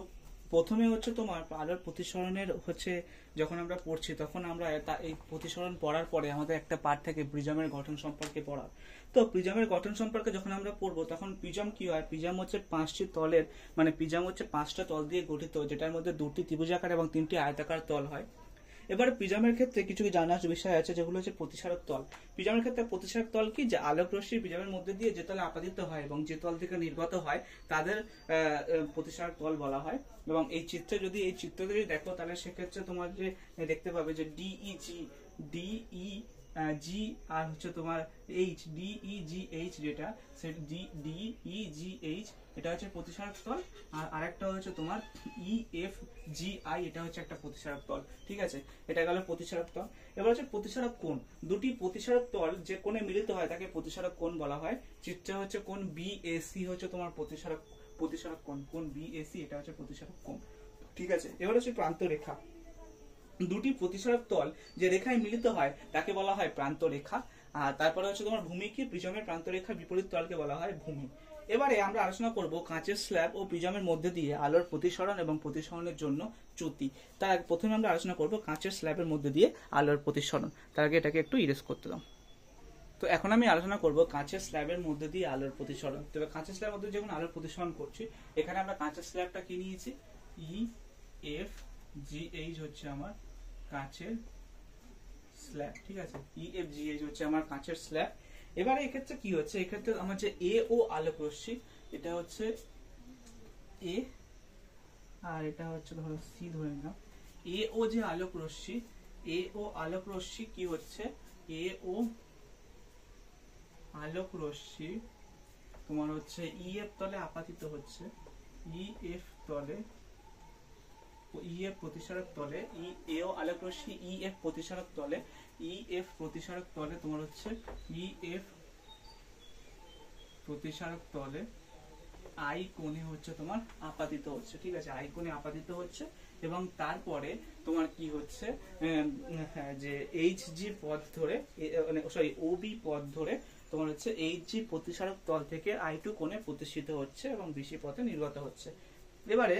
প্রথমে হচ্ছে তোমার আলোর প্রতিসরণের হচ্ছে যখন আমরা পড়ছি, তখন আমরা এই প্রতিসরণ পড়ার পরে আমাদের একটা পার্ট থেকে প্রিজমের গঠন সম্পর্কে পড়া। তো প্রিজমের গঠন সম্পর্কে যখন আমরা পড়বো, তখন প্রিজম কি হয়? প্রিজম হচ্ছে 5টি তলের, মানে প্রিজম হচ্ছে 5টা তল দিয়ে গঠিত, যেটার মধ্যে 2টি ত্রিভুজাকার এবং 3টি আয়তাকার তল হয়। এবার প্রিজমের ক্ষেত্রে কিছু জানার বিষয় আছে, যেগুলো হচ্ছে প্রতিসারক তল। প্রিজমের ক্ষেত্রে প্রতিসারক তল কি, যে আলোক রশ্মি প্রিজমের মধ্যে দিয়ে যে তলে আপাদিত হয় এবং যে তল থেকে নির্গত হয় তাদের প্রতিসারক তল বলা হয়। এবং এই চিত্রে যদি দেখো তাহলে সেক্ষেত্রে তোমার যে দেখতে পাবে যে ডিই আর হচ্ছে তোমার এইচ, DEGH যেটা, DEGH এটা হচ্ছে প্রতিসারক তল, আর আরেকটা হচ্ছে তোমার EFGI, এটা হচ্ছে একটা প্রতিসারক তল। ঠিক আছে, এটা গেল প্রতিসারক তল। এবার হচ্ছে প্রতিসারক কোণ। দুটি প্রতিসারক তল যে কোণে মিলিত হয় তাকে প্রতিসারক কোণ বলা হয়। চিত্রে হচ্ছে কোণ BAC হচ্ছে তোমার প্রতিসারক কোণ, কোণ BAC এটা হচ্ছে প্রতিসারক কোণ। ঠিক আছে, এবার হচ্ছে প্রান্ত রেখা। দুটি প্রতিসারক তল যে রেখায় মিলিত হয় তাকে বলা হয় প্রান্ত রেখা। আর তারপরে হচ্ছে তোমার ভূমিকে, প্রিজমের প্রান্ত রেখার বিপরীত তলকে বলা হয় ভূমি। এবারে আমরা আলোচনা করব কাঁচের স্ল্যাব ও প্রিজমের মধ্যে দিয়ে আলোর প্রতিসরণ এবং প্রতিসরণের জন্য চ্যুতি। তার আগে প্রথমে আমরা আলোচনা করব কাঁচের স্ল্যাবের মধ্যে দিয়ে আলোর প্রতিসরণ। তার আগে এটাকে একটু ইরেজ করতে দাও। তো এখন আমি আলোচনা করব কাঁচের স্ল্যাবের মধ্যে দিয়ে আলোর প্রতিসরণ। তবে কাঁচের স্ল্যাবের মধ্যে যখন আলোর প্রতিসরণ করছি, এখানে আমরা কাঁচের স্ল্যাবটা কি নিয়েছি, EFGH হচ্ছে আমার কাঁচের স্ল্যাব। ঠিক আছে, EFGH হচ্ছে আমার কাঁচের স্ল্যাব। এবারে এক্ষেত্রে কি হচ্ছে, এক্ষেত্রে আমার যে এ ও আলোক রশ্মি, এটা হচ্ছে এ আর এটা হচ্ছে ধরো সি ধরে নিলাম। এ ও যে আলোক রশ্মি, এ ও আলোক রশ্মি কি হচ্ছে, এ ও আলোক রশ্মি তোমার হচ্ছে EF তলে আপাতিত হচ্ছে, EF তলে, EF প্রতিসারক তলে, এও আলোক রশ্মি EF প্রতিসারক তলে, EF প্রতিসারক তলে তোমার হচ্ছে EF প্রতিসারক তলে I কোণে হচ্ছে তোমার আপাতিত হচ্ছে। ঠিক আছে, I কোণে আপাতিত হচ্ছে এবং তারপরে তোমার কি হচ্ছে, যে HG পথ ধরে, মানে সরি OB পথ ধরে তোমার হচ্ছে HG প্রতিসারক তল থেকে I2 কোণে প্রতিষ্ঠিত হচ্ছে এবং BC পথে নির্গত হচ্ছে। এবারে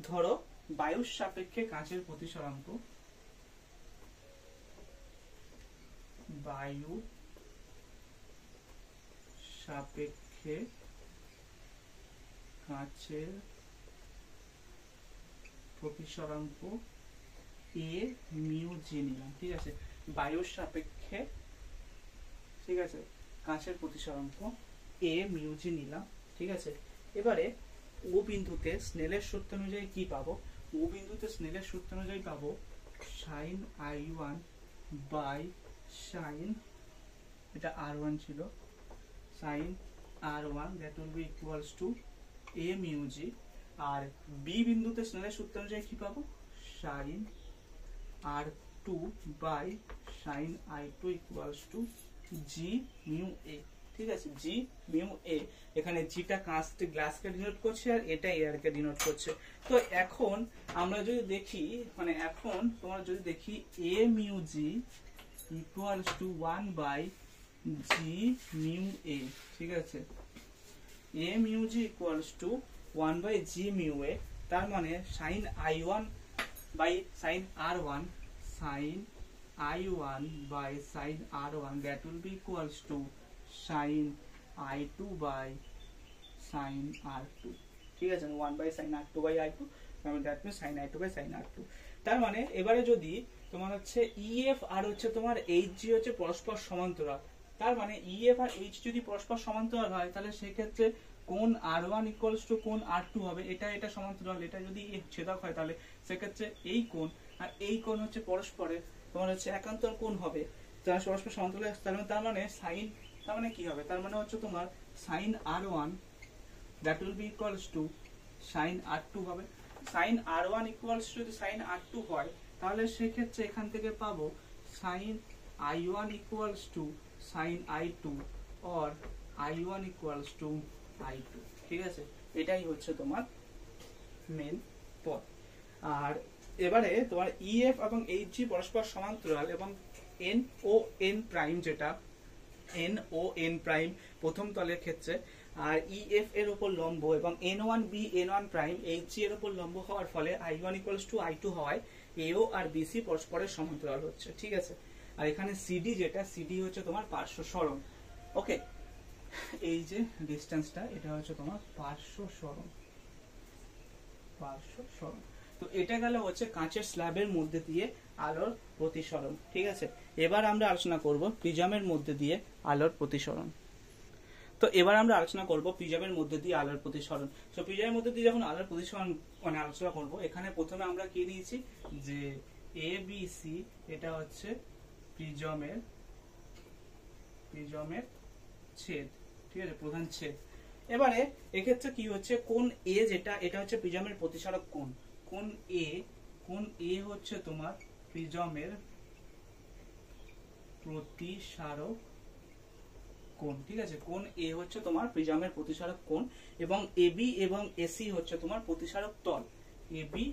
ধরো বায়ুর সাপেক্ষে কাঁচের প্রতিসরাঙ্ক, বায়ু সাপেক্ষে কাঁচের প্রতিসরাঙ্ক A মিউ জি নিলাম। ঠিক আছে, বায়ুর সাপেক্ষে, ঠিক আছে, কাঁচের প্রতিসরাঙ্ক A মিউ জি নিলাম। ঠিক আছে, এবারে ও বিন্দুতে স্নেলের সূত্র অনুযায়ী কি পাবো, ও বিন্দুতে স্নেলের সূত্র অনুযায়ী পাবো sin I1 বাই sin, এটা R1 ছিল, sin R1 that will be equals to A mu G। আর বি বিন্দুতে স্নেলের সূত্র অনুযায়ী কি পাবো, sin R2 বাই sin I2 equals to G mu A। ঠিক আছে, G mu A, এখানে জিটা কাঁচতে গ্লাসকে ডিনোট করছে আর এটা এয়ারকে ডিনোট করছে। তো এখন আমরা যদি দেখি, মানে এখন তোমরা যদি দেখি A mu G equals to 1 by G mu A। ঠিক আছে, A mu G equals to 1 by G mu A, তার মানে sin I1 by sin R1, sin I1 by sin R1 that will be equals to sin I2 by sin R2। ঠিক আছে, 1 by sin R2 by I2, that means sin I2 by sin R2। তার মানে এবারে যদি তোমার হচ্ছে EF আর হচ্ছে তোমার HG হচ্ছে পরস্পর সমান্তরাল, তার মানে EF আর H যদি পরস্পর সমান্তরাল হয় তাহলে সেই ক্ষেত্রে কোণ R1 equals to কোণ R2 হবে। এটা সমান্তরাল, এটা যদি ছেদক হয় তাহলে সেক্ষেত্রে এই কোণ আর এই কোণ হচ্ছে পরস্পরের তোমার হচ্ছে একান্তর কোণ হবে, তারা পরস্পর সমান্তরাল। তার মানে সাইন, তার মানে কি হবে, তার মানে হচ্ছে তোমার sin R1 that will be equals to sin R2 হবে। sin R1 equals to যদি sin R2 হয় তাহলে সেক্ষেত্রে এখান থেকে পাবো sin I1 equals to sin I2 or I1 equals to I2। ঠিক আছে, এটাই হচ্ছে তোমার মেন পথ। আর এবারে তোমার EF এবং HG পরস্পর সমান্তরাল এবং N ও N প্রাইম, যেটা N ও N প্রাইম প্রথম তলের ক্ষেত্রে, আর EF এর উপর লম্ব এবং N1B N1 প্রাইম HG এর উপর লম্ব হওয়ার ফলে I1 equals to I2 হওয়ায় AO আর BC পরস্পরের সমান্তরাল হচ্ছে। ঠিক আছে, আর এখানে CD যেটা, CD হচ্ছে তোমার পার্শ্ব সরণ। ওকে, এই যে ডিসটেন্সটা এটা হচ্ছে তোমার পার্শ্ব সরণ, পার্শ্ব সরণ। তো এটা গেল হচ্ছে কাঁচের স্ল্যাবের মধ্যে দিয়ে আলোর প্রতিসরণ। ঠিক আছে, এবার আমরা আলোচনা করব প্রিজমের মধ্যে দিয়ে আলোর প্রতিসরণ। তো এবার আমরা আলোচনা করব প্রিজমের মধ্যে দিয়ে আলোর প্রতিসরণ। তো প্রিজমের মধ্যে দিয়ে যখন আলোর প্রতিসরণ মানে আলোচনা করব, এখানে প্রথমে আমরা কি নিয়েছি যে এ বি সি, এটা হচ্ছে প্রিজমের ছেদ। ঠিক আছে, প্রধান ছেদ। এবারে এক্ষেত্রে কি হচ্ছে, কোন এ যেটা, এটা হচ্ছে প্রিজমের প্রতিসারক কোণ। কোন এ হচ্ছে তোমার প্রিজমের প্রতিসারক কোণ। ঠিক আছে, কোন এ হচ্ছে তোমার প্রিজমের প্রতিসারক কোণ, এবং এবি এবং এসি হচ্ছে তোমার প্রতিসারক তল। এবি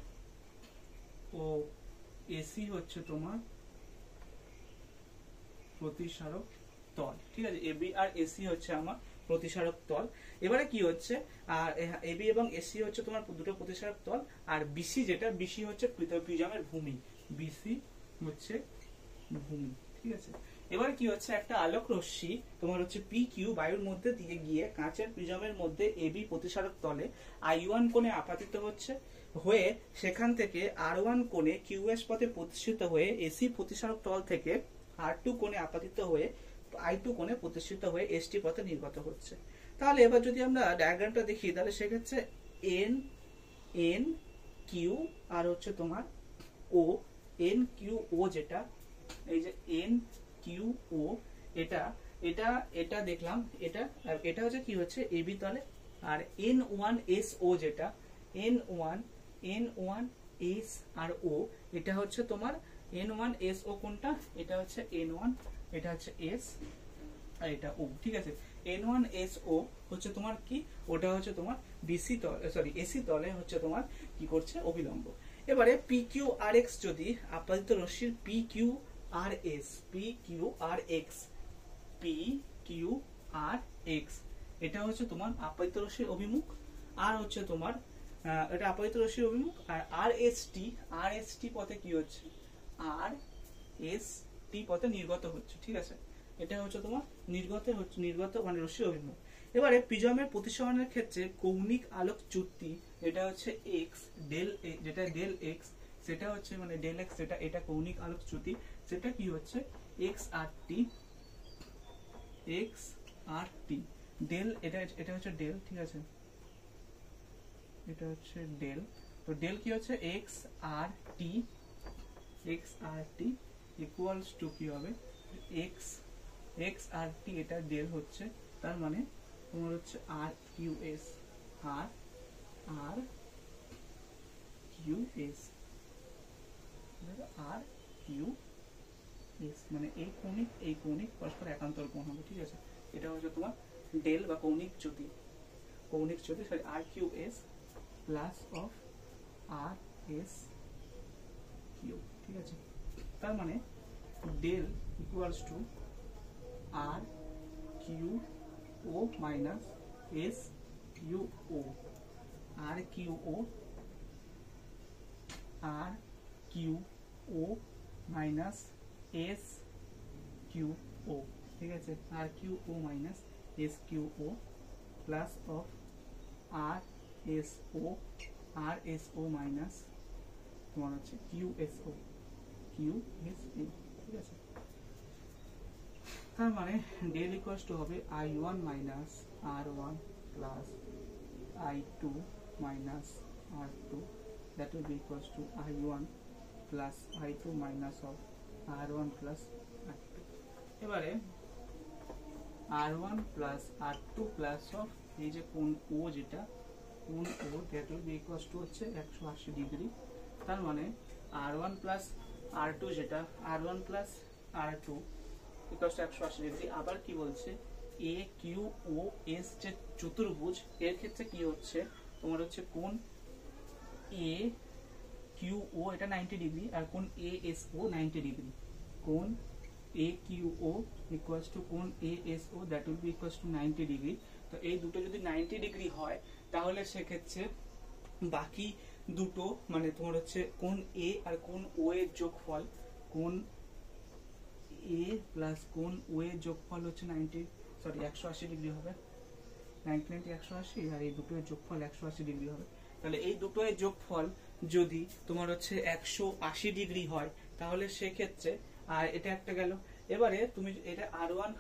ও এসি হচ্ছে তোমার প্রতিসারক তল। ঠিক আছে, এবি আর এসি হচ্ছে আমার প্রতিসারক তল। এবারে কি হচ্ছে, আর এবি এবং এসি হচ্ছে তোমার দুটো প্রতিসারক তল, আর বিসি যেটা, বিসি হচ্ছে প্রিজমের ভূমি। বিসি হচ্ছে ভূমি। ঠিক আছে, এবারে কি হচ্ছে, একটা আলোক রশ্মি তোমার হচ্ছে পি কিউ বায়ুর মধ্যে দিয়ে গিয়ে কাঁচের প্রিজমের মধ্যে এবি প্রতিসারক তলে I1 কোণে আপাতিত হচ্ছে, হয়ে সেখান থেকে R1 কোণে কিউএস পথে প্রতিষ্ঠিত হয়ে এসি প্রতিসারক তল থেকে R2 কোণে আপাতিত হয়ে I2 কোণে প্রতিষ্ঠিত হয়ে এসটি পথে নির্গত হচ্ছে। তাহলে এবার যদি আমরা ডায়াগ্রামটা দেখি, তাহলে সেক্ষেত্রে এন কিউ আর হচ্ছে তোমার ও, এন কিউ ও যেটা, এই যে এন কিউ ও, এটা এটা এটা দেখলাম, এটা হচ্ছে কি হচ্ছে এবি তলে। আর এন ওয়ান এস ও যেটা, এন ওয়ান এস আর ও, এটা হচ্ছে তোমার এন ওয়ান এস ও কোনটা, এটা হচ্ছে এন ওয়ান, এটা হচ্ছে এস আর এটা ও। ঠিক আছে, এন ওয়ান এস ও হচ্ছে তোমার কি, ওটা হচ্ছে তোমার বিসি তলে, সরি এসি তলে হচ্ছে তোমার কি করছে, অবিলম্ব। এবারে পি কিউ আর এক্স যদি আপাতিত রশ্মির পি কিউ আর এক্স, এটা হচ্ছে তোমার আপাতিত রশ্মির অভিমুখ, আর হচ্ছে তোমার এটা আপাতিত রশ্মির অভিমুখ, আর আর এস টি পথে কি হচ্ছে, আর এস টি পথে নির্গত হচ্ছে। ঠিক আছে, এটা হচ্ছে তোমার নির্গত মানে রশ্মির অভিমুখ। এবারে প্রিজমের প্রতিসরণের ক্ষেত্রে কৌণিক আলোক চ্যুতি, এটা হচ্ছে এক্স ডেল, যেটা ডেল এক্স, সেটা হচ্ছে মানে ডেল এক্স, যেটা এটা কৌণিক আলোক চ্যুতি, সেটা কি হচ্ছে এক্স আর টি ডেল, এটা হচ্ছে ডেল। ঠিক আছে, এটা হচ্ছে ডেল। তো ডেল কি হচ্ছে এক্স আর টি ইকুয়ালস টু কি হবে, এক্স আর টি, এটা ডেল হচ্ছে, তার মানে তোমার হচ্ছে আর কিউ এস, আর কিউ এস মানে এই কৌণিক পরস্পর একান্তর কোণ হবে। ঠিক আছে, এটা হচ্ছে তোমার ডেল বা কৌণিক চ্যুতি sorry, R Q S plus of R S Q. ঠিক আছে, তার মানে del equals to R Q O minus S Q O, R Q O minus S Q O. ঠিক আছে, R Q O minus S Q O plus of R S O minus তোমার হচ্ছে Q S ও। ঠিক আছে, তার মানে del equals two হবে I1 minus R1 plus I2 minus R2, that will be equals to I1 plus I2 minus of R1 plus R2. এবারে R1 plus R2 plus of এই যে কোণ O, যেটা কোণ O, that will be equals to হচ্ছে 180 degree. তার মানে R1 plus R2 যেটা, R1 plus R2 equals to 180 degree. আবার কি বলছে, এ কিউ ও এস যে চতুর্ভুজ, এর ক্ষেত্রে কি হচ্ছে তোমার হচ্ছে কোণ এ কিউ ও, এটা 90 ডিগ্রি, আর কোণ এ এস ও 90 ডিগ্রি। কোণ A Q O equals to কোণ A S O, that will be equals to 90 degree. তো এই দুটো যদি 90 ডিগ্রি হয়, তাহলে সেক্ষেত্রে বাকি দুটো মানে তোমার হচ্ছে কোণ এ আর কোণ ও এর যোগফল, কোণ এ প্লাস কোণ ও এর যোগফল হচ্ছে 180 ডিগ্রি হবে। 90 180, আর এই দুটোর যোগফল 180 ডিগ্রি হবে। তাহলে এই দুটোর যোগফল যদি তোমার হচ্ছে 180 ডিগ্রি হয় তাহলে সেক্ষেত্রে আর এটা একটা গেল। এবারে তুমি এটা R1,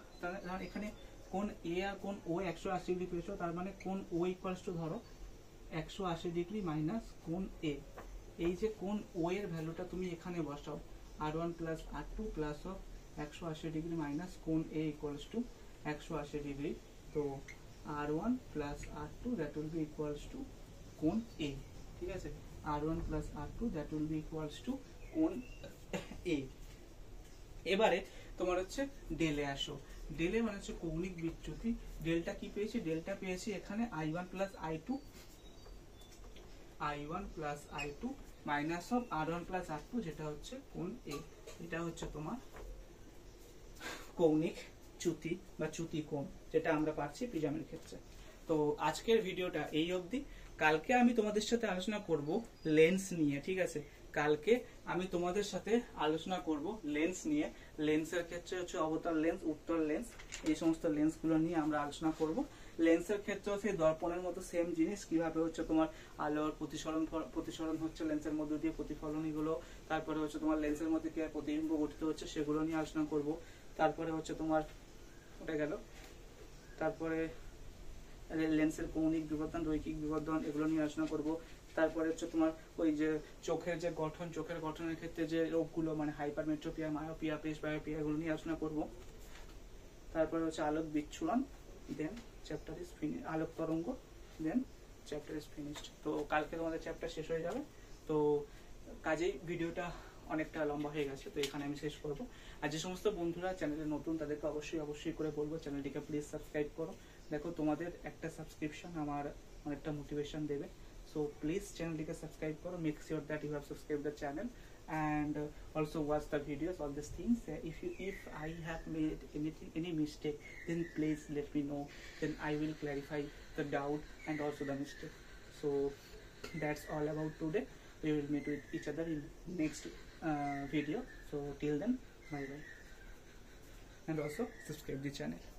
এখানে কোন এ আর কোন ও 180 ডিগ্রি পেয়েছো, তার মানে কোন ও ইকুয়ালস টু ধরো 180 ডিগ্রি মাইনাস কোন এ। এই যে কোন ও এর ভ্যালুটা তুমি এখানে বসাও, R1 plus R2 plus of 180 degree minus কোন এ ইকুয়ালস টু 180 ডিগ্রি। তো R1 plus R2 that will be equals two কোন এ, ঠিক আছে, R1 plus R2 that will be equals two কোন এ। এবারে তোমার হচ্ছে ডেলে আসো। ডেলে মানে হচ্ছে কৌণিক বিচ্যুতি। ডেলটা কি পেয়েছি, ডেলটা পেয়েছি এখানে I1 plus I2 minus of R1 plus R2 যেটা হচ্ছে কোণ এ। এটা হচ্ছে তোমার কৌণিক চ্যুতি বা চ্যুতি কোণ, যেটা আমরা পাচ্ছি প্রিজমের ক্ষেত্রে। তো আজকের ভিডিওটা এই অবধি। কালকে আমি তোমাদের সাথে আলোচনা করব লেন্স নিয়ে, ঠিক আছে। কালকে আমি তোমাদের সাথে আলোচনা করব লেন্স নিয়ে। লেন্সের ক্ষেত্রে হচ্ছে অবতল লেন্স, উত্তল লেন্স, এই সমস্ত লেন্সগুলো নিয়ে আমরা আলোচনা করব। লেন্সের ক্ষেত্রেও সেই দর্পণের মতো সেম জিনিস, কিভাবে হচ্ছে তোমার আলোর প্রতিসরণ হচ্ছে লেন্সের মধ্যে দিয়ে, প্রতিফলন এগুলো, তারপরে হচ্ছে তোমার লেন্সের মধ্যে কি প্রতিবিম্ব গঠিত হচ্ছে সেগুলো নিয়ে আলোচনা করব। তারপরে হচ্ছে তোমার ওটা গেল, তারপরে লেন্সের কৌণিক বিবর্ধন, রৈখিক বিবর্ধন, এগুলো নিয়ে আলোচনা করব। তারপরে হচ্ছে তোমার ওই যে চোখের যে গঠন, চোখের গঠনের ক্ষেত্রে যে রোগগুলো মানে হাইপারমেট্রোপিয়া, মায়োপিয়া, প্রেসবায়োপিয়া, এগুলো নিয়ে আলোচনা করব। তারপরে হচ্ছে আলোক বিচ্ছুরণ, দেন চ্যাপ্টার ইজ ফিনিশ, আলোক তরঙ্গ, দেন চ্যাপ্টার ইজ ফিনিশড। তো কালকে তোমাদের চ্যাপ্টার শেষ হয়ে যাবে। তো কাজেই ভিডিওটা অনেকটা লম্বা হয়ে গেছে, তো এখানে আমি শেষ করব। আর যে সমস্ত বন্ধুরা চ্যানেলে নতুন তাদেরকে অবশ্যই করে বলবো চ্যানেলটিকে প্লিজ সাবস্ক্রাইব করো। দেখো তোমাদের একটা সাবস্ক্রিপশন আমার অনেকটা মোটিভেশন দেবে। সো প্লিজ চ্যানেলটিকে সাবস্ক্রাইব করো, make sure that you have subscribe the channel and also watch the videos, all these things. If I have made any mistake, then please let me know, then I will clarify the doubt and also the mistake. So that's all about today. We will meet with each other in next video. So till then, bye bye, and also subscribe the channel.